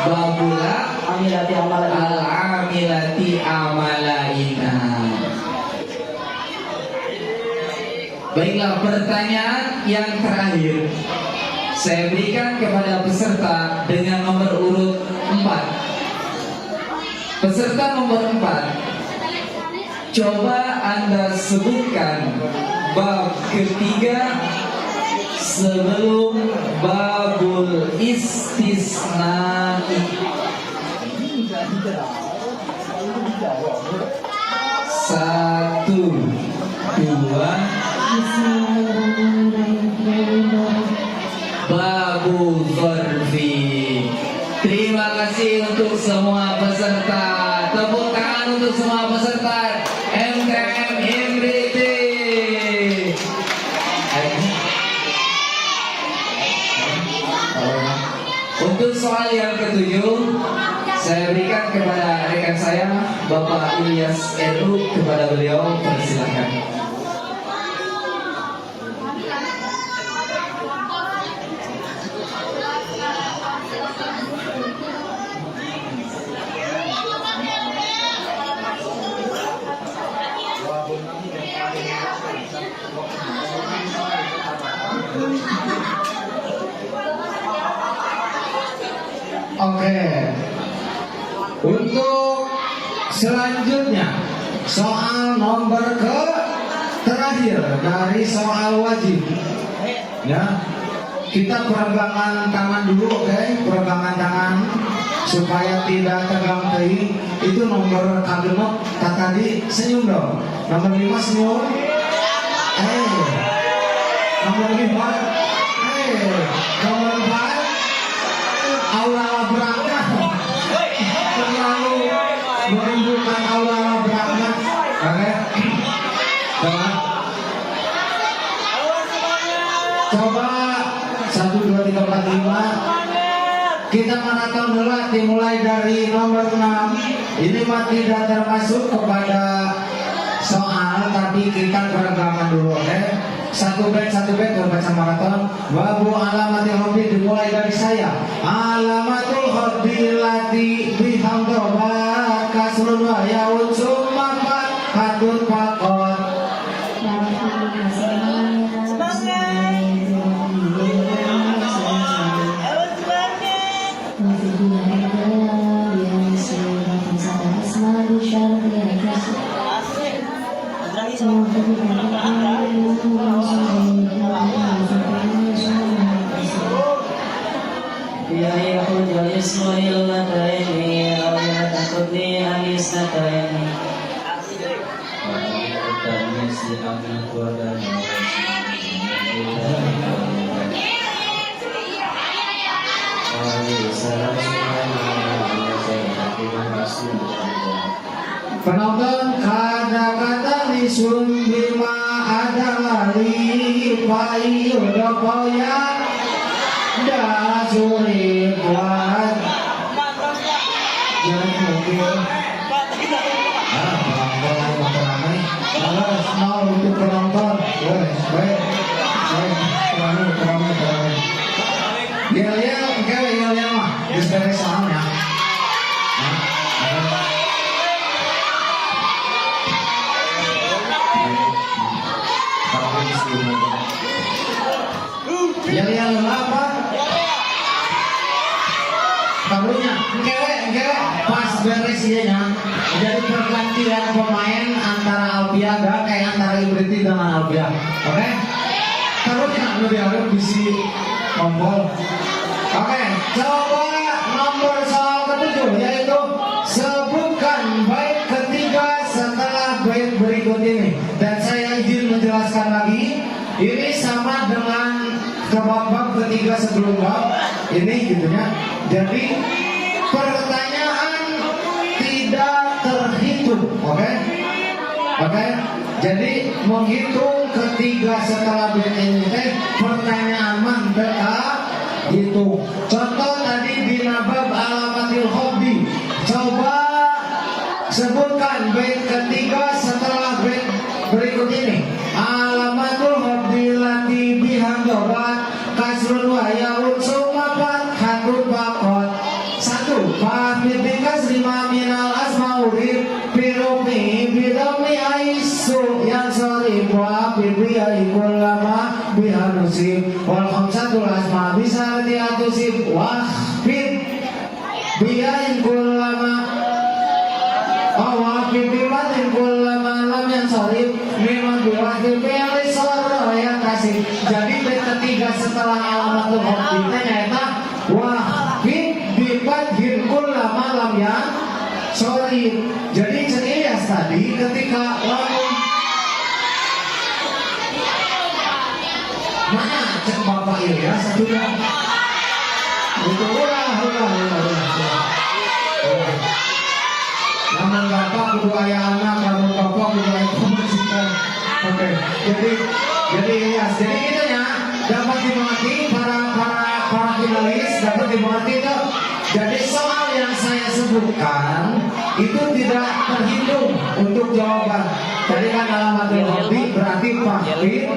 Babula al-amilati amalaina. Baiklah, pertanyaan yang terakhir saya berikan kepada peserta dengan nomor urut 4. Peserta nomor 4, coba Anda sebutkan bab ketiga sebelum babul istisna'i. 1, 2. Babu Zorfi. Terima kasih untuk semua peserta. Tepuk tangan untuk semua peserta MTM Imriti. Untuk soal yang ketujuh saya berikan kepada rekan saya Bapak Ilyas Edu. Kepada beliau persilakan. Oke. Untuk selanjutnya soal nomor ke terakhir dari soal wajib. Ya, kita peregangan tangan dulu, oke? Peregangan tangan supaya tidak tegang tadi. Itu nomor kagenok tadi senyum dong. Nomor 5 senyum. Nomor 5. Nomor 4. Aula berangkat. Terlalu menimbulkan aula berangkat. Oke? Coba 1, 2, 3, 4, 5. Kita maraton dulu, dimulai dari nomor 6. Ini mah tidak termasuk kepada soal, tapi kita peregangan dulu, oke? Satu bed berbaca maraton. Babu alamatil hobi dimulai dari saya. Alamatul hobi lati bihamdoba kasrun wa yaun summa hatun fakot. Penonton kata-kata lisun bima adalah lipai udokoya dasuri buat jangan mungkin mau untuk penonton baik ya mah disberes sahamnya. Yang apa? Kamunya, engkewe, pas beres nya. Jadi pergantian pemain antara Alpiaga kayak antara Ibriti dengan Alpia. Oke? Kamunya lebih harus bisi tombol. Oke, coba nomor soal ke-7 yaitu sebutkan bait ketiga setelah bait berikut ini. Dan saya izin menjelaskan lagi, ini sama dengan bab ketiga sebelum bab ini gitu ya. Jadi pertanyaan tidak terhitung, oke? Jadi menghitung ketiga setelah bait ini pertanyaan mah hitung. Contoh tadi di bab alamatil hobi. Coba sebutkan bait ketiga setelah bait berikut ini. Alamatul hobi lati bihamdobat kasrun wa yaun sumapat hatun bakot. 1. Fahmi bikas 5 minal asma'urib pirumi bidami aisu yang sorry wa bibiya ikul lama bihanusib wal khamsatul asma bisa diatusib wah bid biya ikul lama awal bibimat ikul lama lam yang sorry memang diwakil pilih soro yang kasih. Jadi bait ketiga setelah alamatul hobi ternyata wah bibat hirkul lama lam yang sorry. Jadi Cenias tadi ketika lamun mana cek Bapak Ilyas sudah itu ulah. Namun Bapak kudu aya anak, namun Bapak kudu aya pembersihan. Oke, jadi Ilyas, jadi kita ya dapat dimengerti para finalis dapat dimengerti itu. Jadi soal yang saya sebutkan itu tidak terhitung untuk jawaban. Tadi kan alamatul hobi berarti fahbin,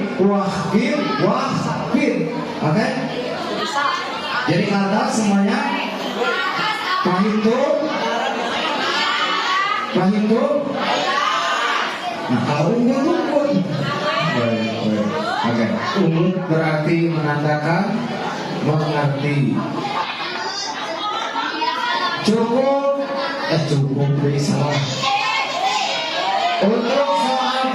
wahbin. Oke? Jadi kata semuanya pahitung. Nah kalau unggul. Oke. Unggul berarti menandakan mengerti. Cukup salah. Untuk soal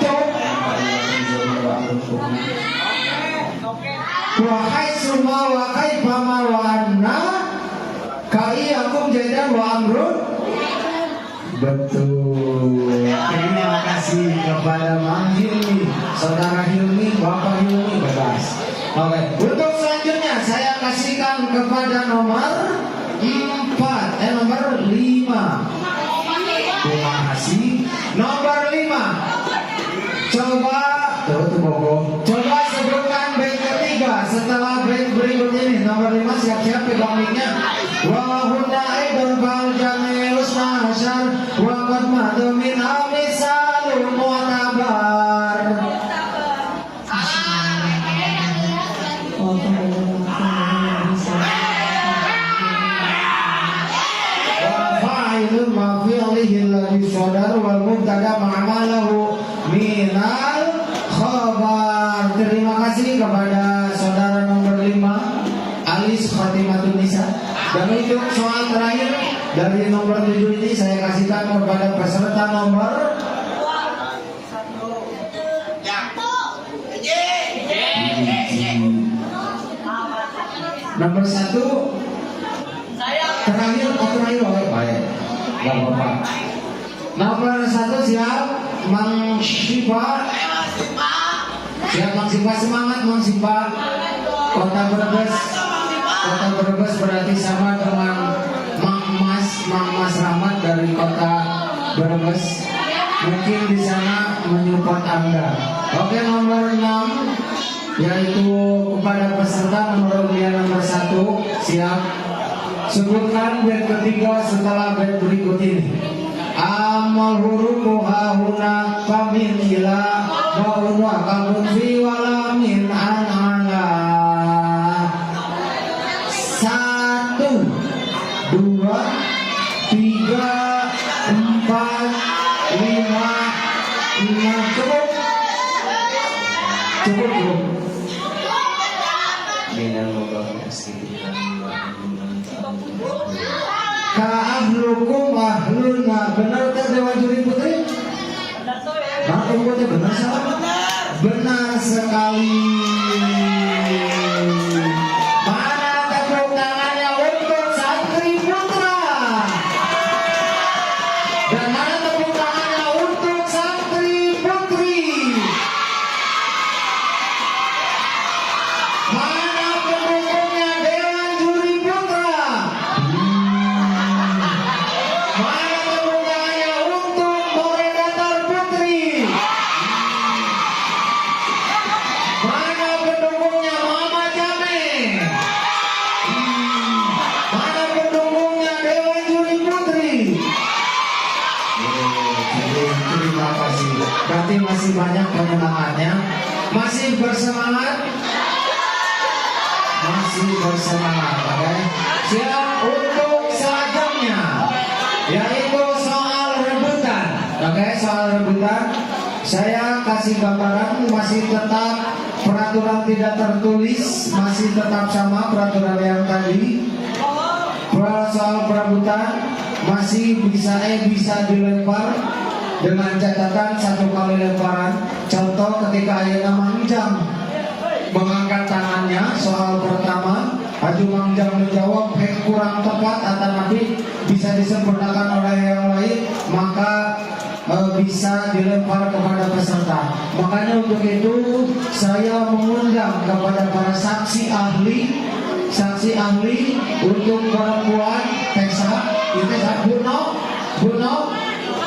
Cok. Wahai semua wa kaifama wa anna kaiyakum jaidan wa amrun. Betul. Terima kasih kepada Mang Hilmi, Saudara Hilmi, Bapak Hilmi, bebas. Oke, untuk selanjutnya saya kasihkan kepada nomor 4, nomor 5. Terima kasih. Nomor 5. Coba Coba sebutkan bait ketiga setelah bait berikut ini. Nomor 5 siap-siap pegang mic-nya. Wa hunna aidun fal jamil usnashar wa qad madu min amisalul mu'tabar. Wa fa'ilun ma fi'lihi alladhi sadar wal mubtada ma'amalahu minal khabar. Terima kasih kepada saudara nomor 5 Alis Khatimatun Nisa. Dan untuk soal terakhir dari nomor 7 ini saya kasihkan kepada peserta nomor nomor 1. Terakhir, terakhir baik. Gak apa-apa. Nomor 1 siap, Mang Sipa. Siap Mang Sipa, semangat Mang Sipa. Kota Brebes. Kota Brebes berarti sama dengan Mang Mas Rahmat dari Kota Brebes. Mungkin di sana menyupport Anda. Oke, nomor 6 yaitu kepada peserta nomor undian nomor 1. Siap. Sebutkan bait ketiga setelah bait berikut ini. Amal hurufu hahuna famin ila wa kamun fi walamin an'ala. 1, 2, 3, 4, 5, 6. Cukup? Cukup. Minal mubarakati. Ka'ahlukum ahluna. Benar tak Dewan Juri Putri? Bang Tunggunya benar salah? Benar sekali. Mana tepuk tangannya untuk Santri Putra? Dan mana tepuk tangannya untuk Santri Putri? Mana pendukungnya Dewan Juri Putra? Mana tepuk tangannya untuk moderator Putri? Mana pendukungnya Mama Jame? Mana pendukungnya Dewan Juri Putri? Terima kasih. Berarti masih banyak penyemangatnya. Masih bersemangat? Masih bersemangat, oke? Siap untuk selanjutnya, yaitu soal rebutan. Oke, soal rebutan. Saya kasih gambaran masih tetap peraturan tidak tertulis, masih tetap sama peraturan yang tadi. Soal perebutan masih bisa dilempar dengan catatan 1 kali lemparan. Contoh ketika Ayana Mangjang mengangkat tangannya soal pertama, Aju Mangjang menjawab kurang tepat atau nanti bisa disempurnakan oleh yang lain, maka bisa dilempar kepada peserta. Makanya untuk itu saya mengundang kepada para saksi ahli untuk perempuan Tessa, itu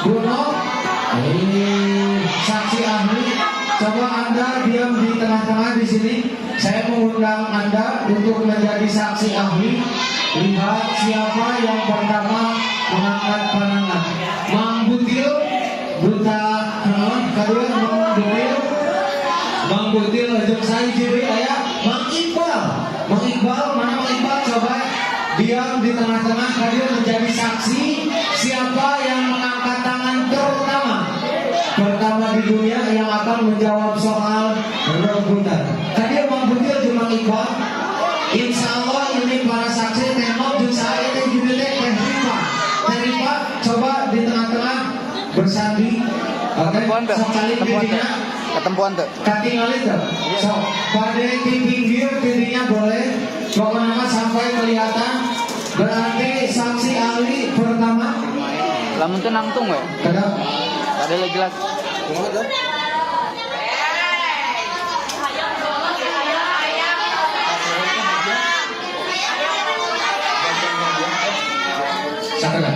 Buno, saksi ahli. Coba Anda diam di tengah-tengah di sini. Saya mengundang Anda untuk menjadi saksi ahli. Lihat siapa yang pertama mengangkat pandangan. Mang Butil, kedua Mang Butil, ajak saya jadi ayah. Mang Iqbal, mana Mang Iqbal? Coba diam di tengah-tengah. Kalian menjadi saksi siapa yang mengangkat tangan pertama di dunia yang akan menjawab soal rebutan. Tadi Mang Butil cuma Iqbal. Insya Allah ini para saksi tengok juga saya itu juga Terima. Coba di tengah-tengah bersandi. Oke, sekali kritiknya Ketempuan tuh. Katingal itu. So, pada di pinggir titiknya boleh. Pokoknya sampai kelihatan. Berarti saksi ahli pertama. Lamun tuh nangtung we. Kedap. Ada lagi jelas. Sakedap.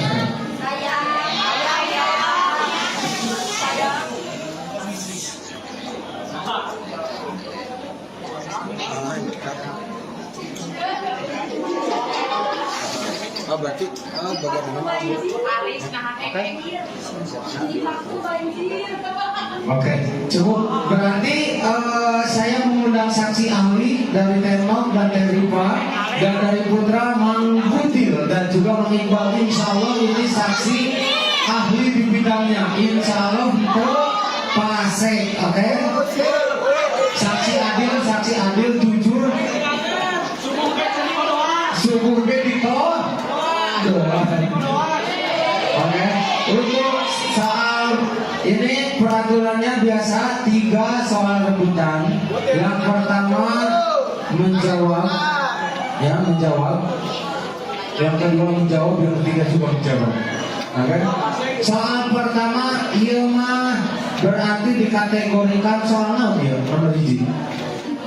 Oh berarti bagaimana? Oke, cukup. Berarti saya mengundang saksi ahli dari Tenok dan dari Riva dan dari Putra Mang Butil dan juga Mang Iqbal. Insya Allah ini saksi ahli di bidangnya. Insya Allah itu Pasek, oke? Saksi adil, jujur. Subuh bedito. Oke, untuk soal ini peraturannya biasa 3 soal rebutan. Yang pertama menjawab, ya menjawab. Yang kedua menjawab, yang ketiga juga menjawab. Oke. Soal pertama, iya mah berarti dikategorikan soal naon ya, nomor hiji.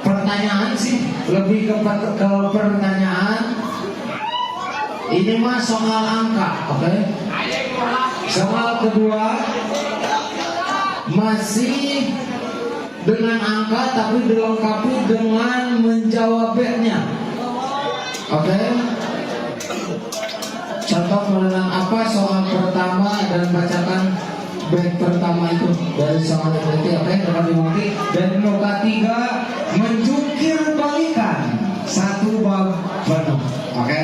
Pertanyaan sih lebih ke pertanyaan. Ini mah soal angka, oke? Soal kedua masih dengan angka tapi dilengkapi dengan menjawabnya, oke? Contoh mengenang apa soal pertama dan bacakan bait pertama itu dari soal itu, oke? Dapat dimengerti. Dan nomor 3 menjungkir balikan 1 bab penuh, oke?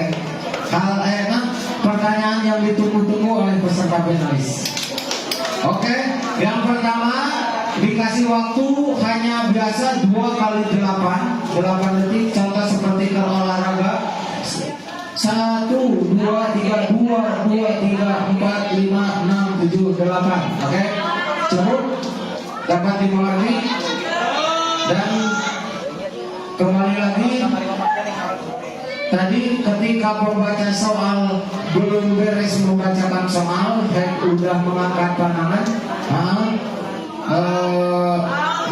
Hal enak pertanyaan yang ditunggu-tunggu oleh peserta finalis. Oke, yang pertama dikasih waktu hanya biasa 2 kali 8 detik. Contoh seperti kalau olahraga 1, 2, 3, 2, 3, 4, 5, 6, 7, 8. Oke, cukup dapat dimengerti. Dan kembali lagi. Tadi ketika pembaca soal belum beres membacakan soal dan udah mengangkat pandangan,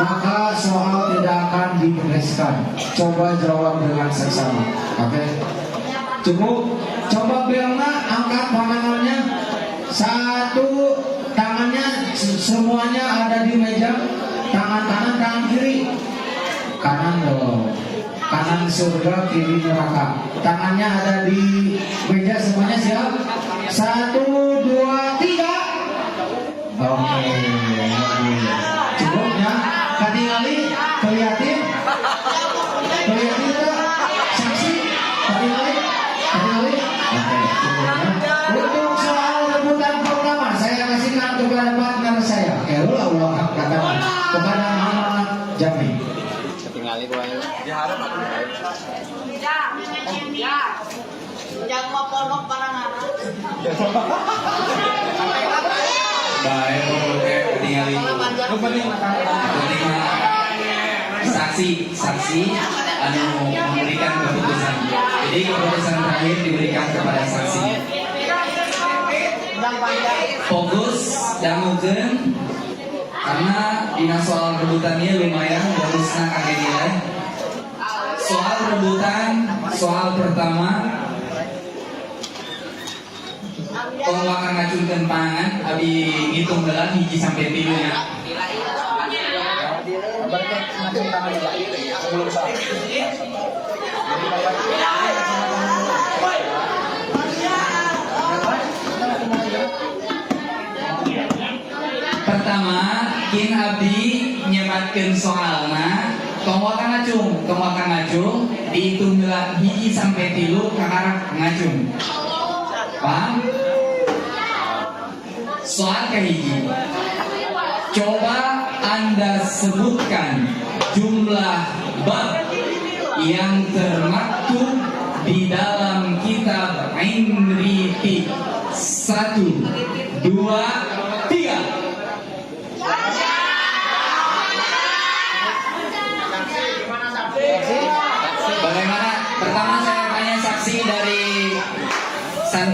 maka soal tidak akan dibereskan. Coba jawab dengan seksama. Oke, cukup. Coba Belna angkat pandangannya. 1, tangannya semuanya ada di meja. Tangan kanan, tangan kiri. Kanan dong. Kanan surga, kiri neraka. Tangannya ada di meja semuanya, siap? 1, 2, 3. Oke, cukup ya. Katingali, kelihatin tak? Saksi, katingali. Oke, cukup ya. Untuk soal rebutan pertama, saya kasihkan kepada partner saya. Allah kata kepada Muhammad Jami. Ketinggalan gua ya. Jangan mau polok parangan. Baik, oke, ketinggalan. Saksi anu memberikan keputusan. Jadi keputusan terakhir diberikan kepada saksi. Fokus dan mungkin karena dina soal rebutannya lumayan bagusnya kakek nilai. Soal rebutan, soal pertama penguakan ngacungkeun pangan abi ngitung gelang hiji sampai 3 nya. Pertama, kin abdi nyebatkeun soalna tongwakan ngacung dihitung gelang hiji sampai 3 kakarak ngacung. Paham? Soal kehiji. Coba Anda sebutkan jumlah bab yang termaktub di dalam kitab Imriti. 1, 2, 3.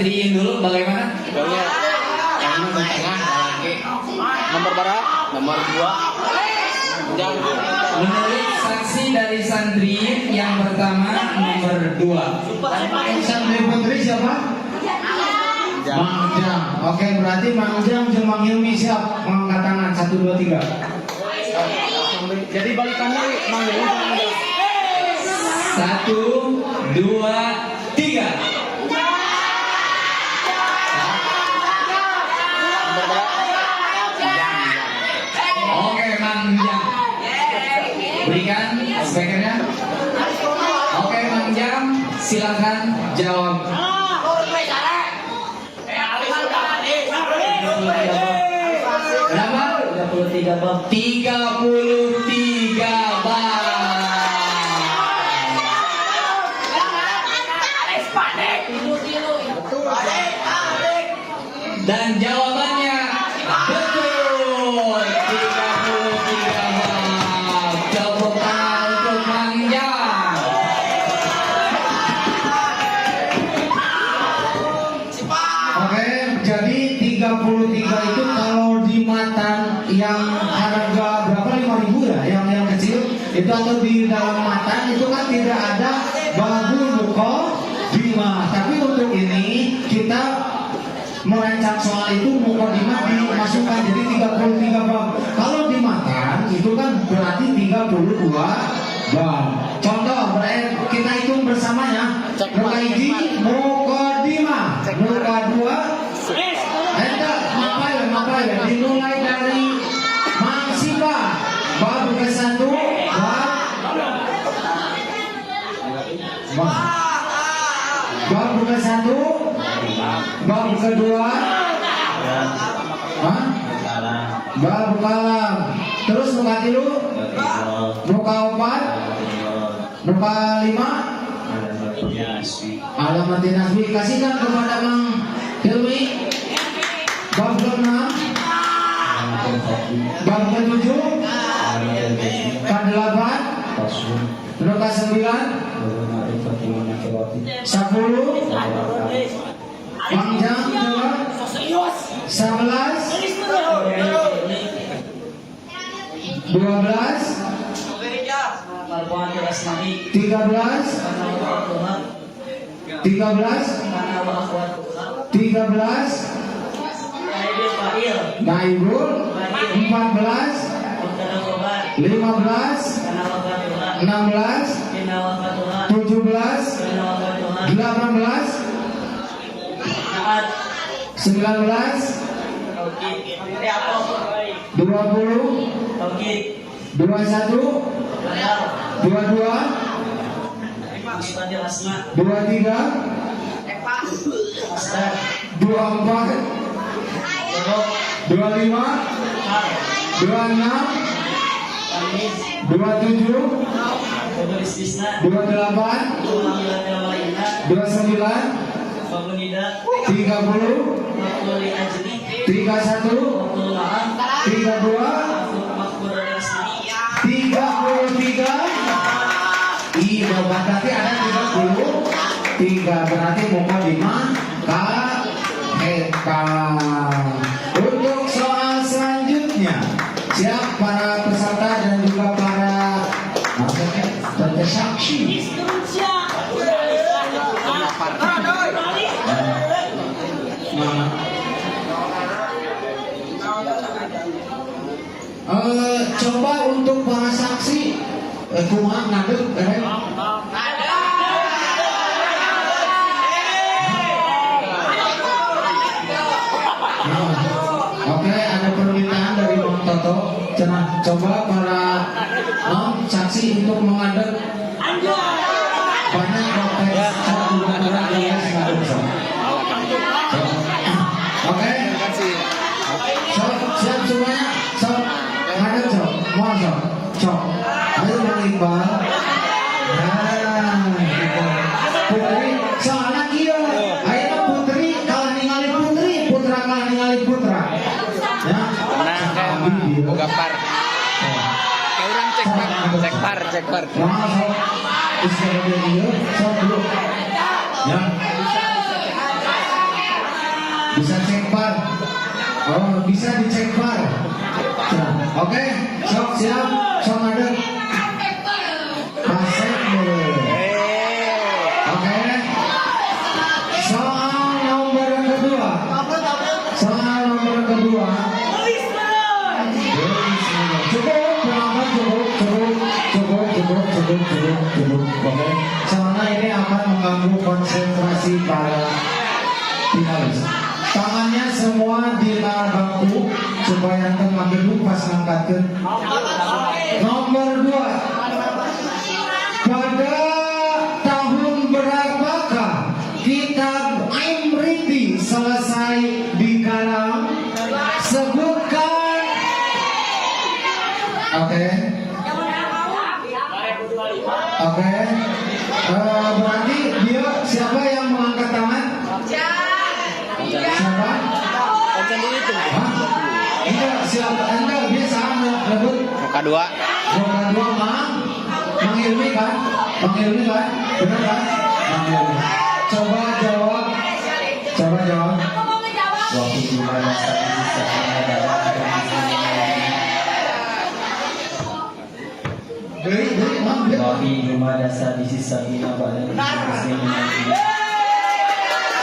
Santriin dulu bagaimana? Golnya yang ini di tengah lagi. Nomor berapa? Nomor 2. Jangan. Menurut saksi dari santri yang pertama nomor 2. Santri putri siapa? Mang Jam. Oke, berarti Mang Jam cuma Hilmi siap mengangkat tangan 1 2 3. Jadi balikannya manggil. 1, 2, 3. Nomor berapa? Oke, Mang Jam. Berikan speakernya. Oke, Mang Jam, silakan jawab. Berapa? 33 bab. 33 bab. Dan jawabannya betul. 33 bab. Tepuk tangan untuk Mang Jam. Oke, jadi 33 itu kalau di matan yang harga berapa 5.000 ya, yang kecil itu atau di dalam matan itu kan tidak ada babu muko bima. Tapi untuk ini kita merancang soal itu muko bima dimasukkan jadi 33 bab. Kalau di matan itu kan berarti 32 bab. Contoh, berarti kita hitung bersamanya. Muka hiji, muka bima, muka 2. Mapai, dimulai dari Mangsipa bab ke-1 bab ke-1 bab kedua bab kalam, terus muka 3 muka 4 muka 5 alamat nasbi. Kasihkan kepada Mang Hilmi. Bab ke-6 bab ke-7 ke-8 ke-9 10 panjang 11 12 13 Naibul 14 15 16 17 18 19 20 21 22 23 24 25 26 27 28 29 30 31 32 33 iya berarti ada 33 berarti muka 5 Eka. Untuk soal selanjutnya, siap para peserta dan juga para saksi. Coba untuk para saksi, kumaha ngadeg, Oke, ada permintaan dari Bang Toto. Coba para saksi untuk mengadep banyak protes Oke, siap semuanya. Ngadep mau ayo Bang Iqbal. Putri, soalnya kia, ayo putri kalah ningali putri, putra kalah ningali putra. Ya, Tenang kan, buka par. Kayak orang cek par. Ya. Bisa cek par. Oh, bisa dicek par. Oke, sok siap, sok ada. Pasek dulu. Oke. Soal nomor kedua. Soal nomor kedua. Cukup, penonton cukup. Oke. Soalnya ini akan mengganggu konsentrasi para finalis. Tangannya semua di bangku supaya ente makin lupas ngangkatkeun. Nomor 2. Pada tahun berapakah kitab Imriti selesai dikarang? Sebutkan. Oke. Berarti dia siapa yang mengangkat tangan? Siapa? Hah? Enggak, siapa? Enggak, biasa rebut. Roka 2. Roka 2 Mang Ilmi kan? Benar kan? Mang Ilmi. Coba jawab. Waktu di mana saat bisa adalah Mang. Wafi Juma dasar di sisa bina pada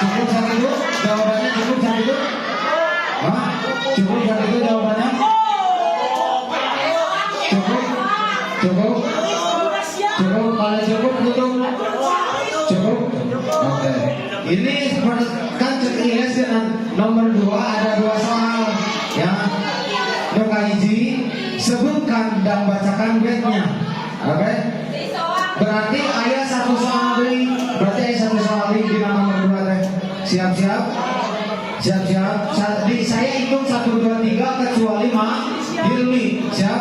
Cukup satu jawabannya, cukup satu. Hah? Cukup satu jawabannya? Cukup. Kalau cukup tutup. Cukup. Oke. Ini kan Ilyas dengan nomor 2 ada 2 soal. Ya. Noka hiji sebutkan dan bacakan bednya. Oke. Berarti ayat 1 soal deui. Di nomor 2 teh. Siap-siap. Saya hitung 1 2 3 kecuali Mang Hilmi. Siap?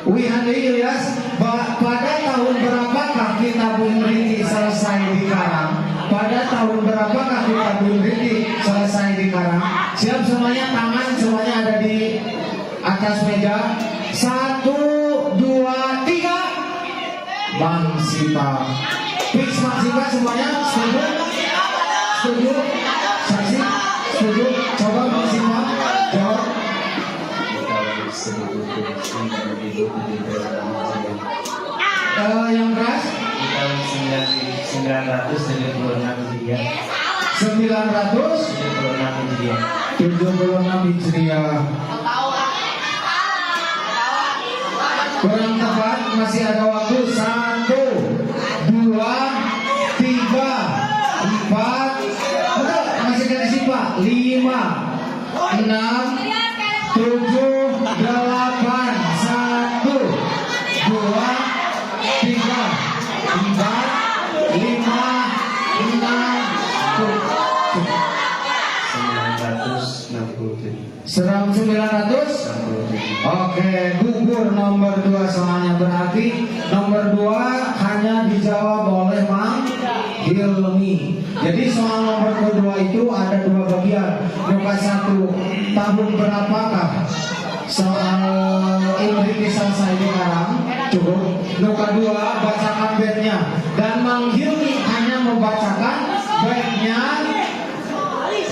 Wihan Ilyas, pada tahun berapakah kitab Imriti selesai dikarang? Pada tahun berapakah kitab Imriti selesai dikarang? Siap semuanya, tangan semuanya ada di atas meja. 1 2 3. Bang Sipa. Fix Bang Sipa semuanya setuju? Saksi? Setuju? Coba Bang Sipa jawab. Yang keras? tahun 976 Hijriah. 976 Hijriah. Kurang tepat, masih ada waktu. 1 2 3 4. Betul, masih ada Sipa. 5 6 7 8. 1 2 3 4 5 6 Seram 900. Oke, gugur nomor 2 soalnya, berarti nomor 2 hanya dijawab oleh Mang Hilmi. Jadi soal nomor kedua itu ada 2 bagian. Nomor 1, tahun berapakah soal Imriti selesai dikarang? Cukup. Nomor 2, bacakan bednya. Dan Mang Hilmi hanya membacakan bednya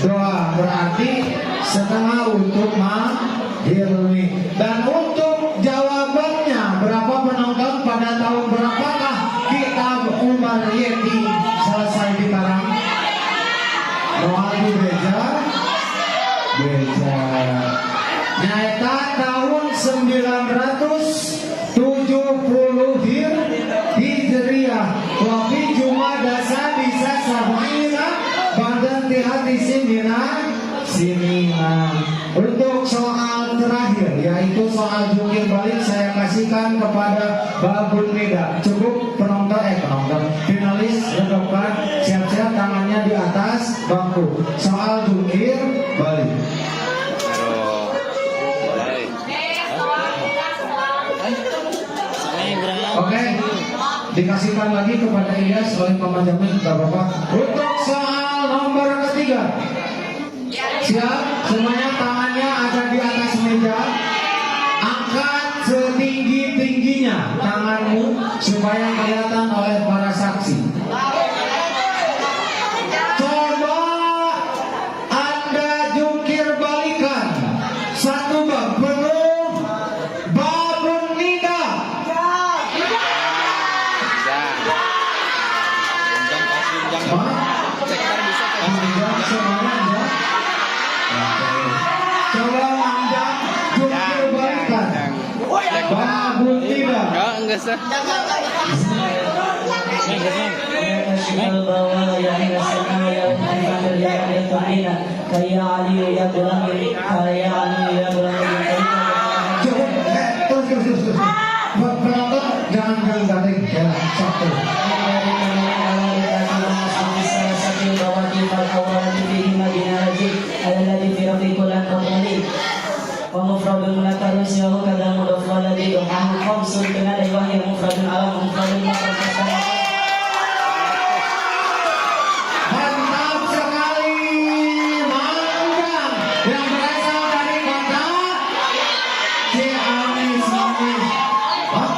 doa, berarti setengah untuk Mang Hilmi. Dan untuk jawabannya, berapa penonton pada tahun berapakah kitab Umar Yeti selesai dikarang? Doa di beja. Nyata tahun 970 Hijriah. Wafi Jumada Sadisa Sabaina Badan Tihati Siminan. Untuk soal terakhir, yaitu soal jungkir balik, saya kasihkan kepada Babun Nida. Cukup penonton finalis redopkan, siap-siap tangannya di atas bangku. Soal jungkir balik. Oke, dikasihkan lagi kepada Ilyas oleh Paman Jamil, Bapak. Untuk soal nomor ketiga, siap, semuanya tangannya ada di atas meja. Angkat setinggi-tingginya tanganmu supaya kelihatan oleh para saksi. Coba Bangun tidak. Ya, enggak sah. Terus. Penonton jangan garing ya, satu. ومفرد مذكر سواه كذا مضاف والذي يقام خمس بنادى وهي مفرد على مفرد مفرد Mantap sekali, mantap. Yang berasal dari kota Ciamis. Hah?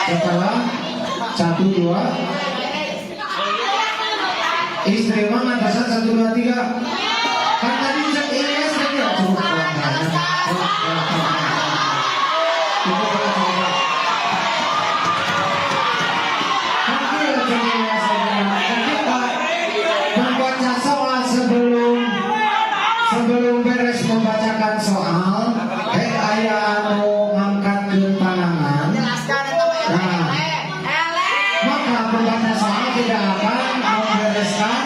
Setelah 1, 2 istri mana dasar 1, 2, 3 kan tadi Ustaz Ilyas tadi ya cukup membaca soal sebelum beres membacakan soal ayah mau ngangkat ke tangan. Jelaskan itu Nah, maka pembaca soal tidak akan membereskan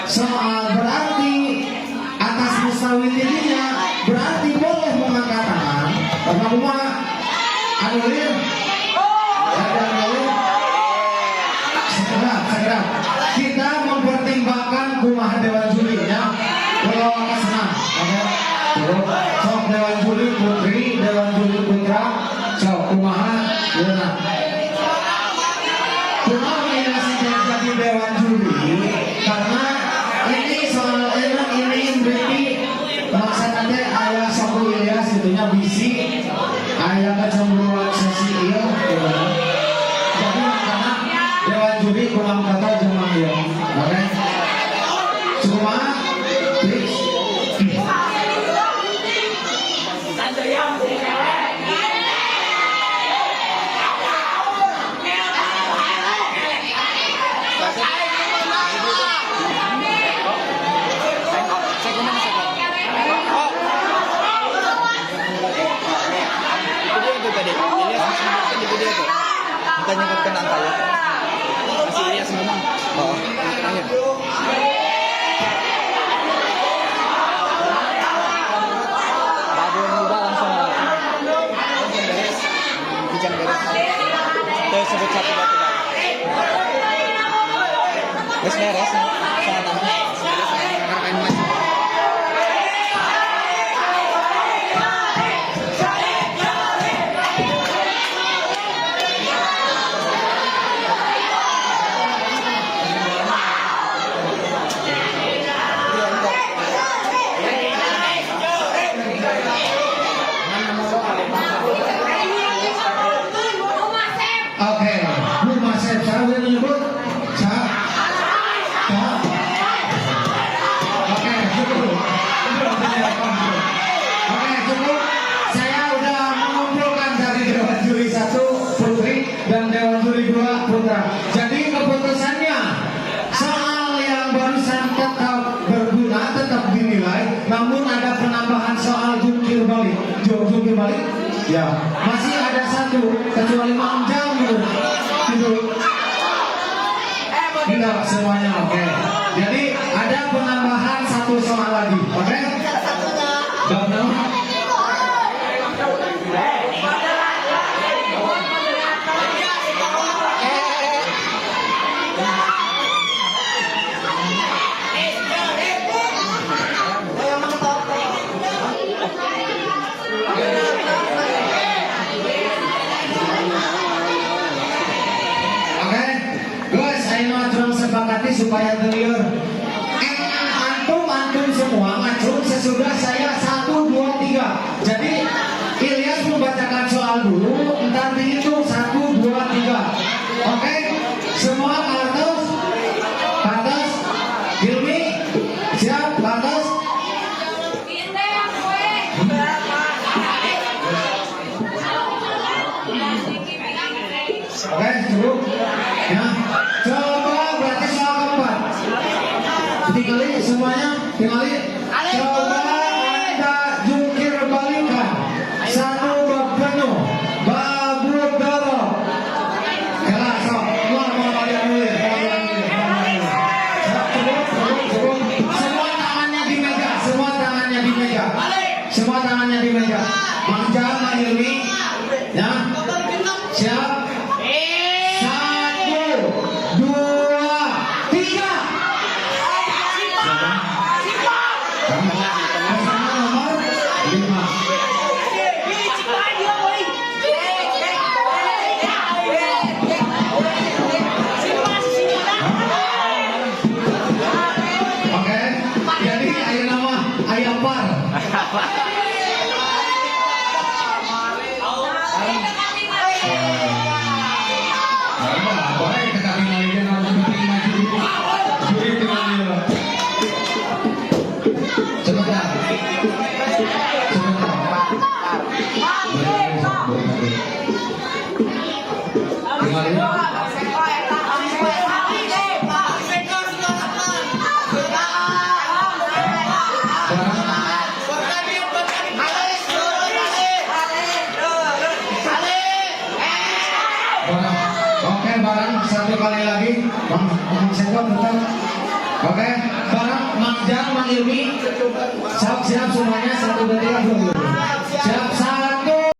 soal, berarti atas mustawidininya berarti boleh mengangkat tangan. Bapak rumah anulir ada anulir segera kita mempertimbangkan kumaha dewan julinya kalau akan senang. Oke, sok dewan juli putri, dewan juli putra, sok kumaha gimana? Kenapa ini jadi dewan juri? Karena ini soal ini berarti maksudnya ayah Soku Ilyas itunya bisi, ayah kecemburuan sesi iya, jadi karena dewan juri kurang kata cuma dia, oke? Cuma fix. Nyebutkan angka ya. Masih Ilyas ngomong. Oh, terakhir. Babu muda langsung beres. Hujan beres. Terus sebut satu batu batu. Wes beres. Sangat aman. Ngarepin mas. Oke, Bu Masep, saya boleh menyebut? Oke, cukup. Oke, cukup. Saya udah mengumpulkan dari Dewan Juri 1 Putri dan Dewan Juri 2 Putra. Jadi keputusannya soal yang barusan tetap berguna, tetap dinilai, namun ada penambahan soal jungkir balik. Jungkir balik? Ya, masih ada 1 kecuali manjang gitu. Tidak semuanya oke. Jadi ada penambahan 1 soal lagi, oke? Bapak. Oke, guys, ayo aturan sepakati supaya clear. Antum semua ngacung sesudah saya 1, 2, 3. Jadi Ilyas membacakan soal dulu, entar dihitung 1, 2, 3. Oke, semua kartos, Hilmi, siap, kartos. Oke, cukup. Ya, coba berarti soal keempat. Tinggali semuanya, tinggali. Coba Anda jungkir balikan. Satu bab penuh, babu dorong. Kelas, so. Keluar balik dulu. Semua tangannya di meja, semua tangannya di meja. Semua tangannya di meja. Mang Jal, Mang Hilmi. Ya. Siap. 1, 2, 3. Bersama nomor 5. Oke. Jadi ayo nama ayam par. Boleh kita tinggalin orang terima juri tinggalin. Sebentar. Oke, barang satu kali lagi. Bang Seko bentar. Oke, barang Mang Jal, Mang Ilmi. Siap semuanya 1, 2, 3. Siap.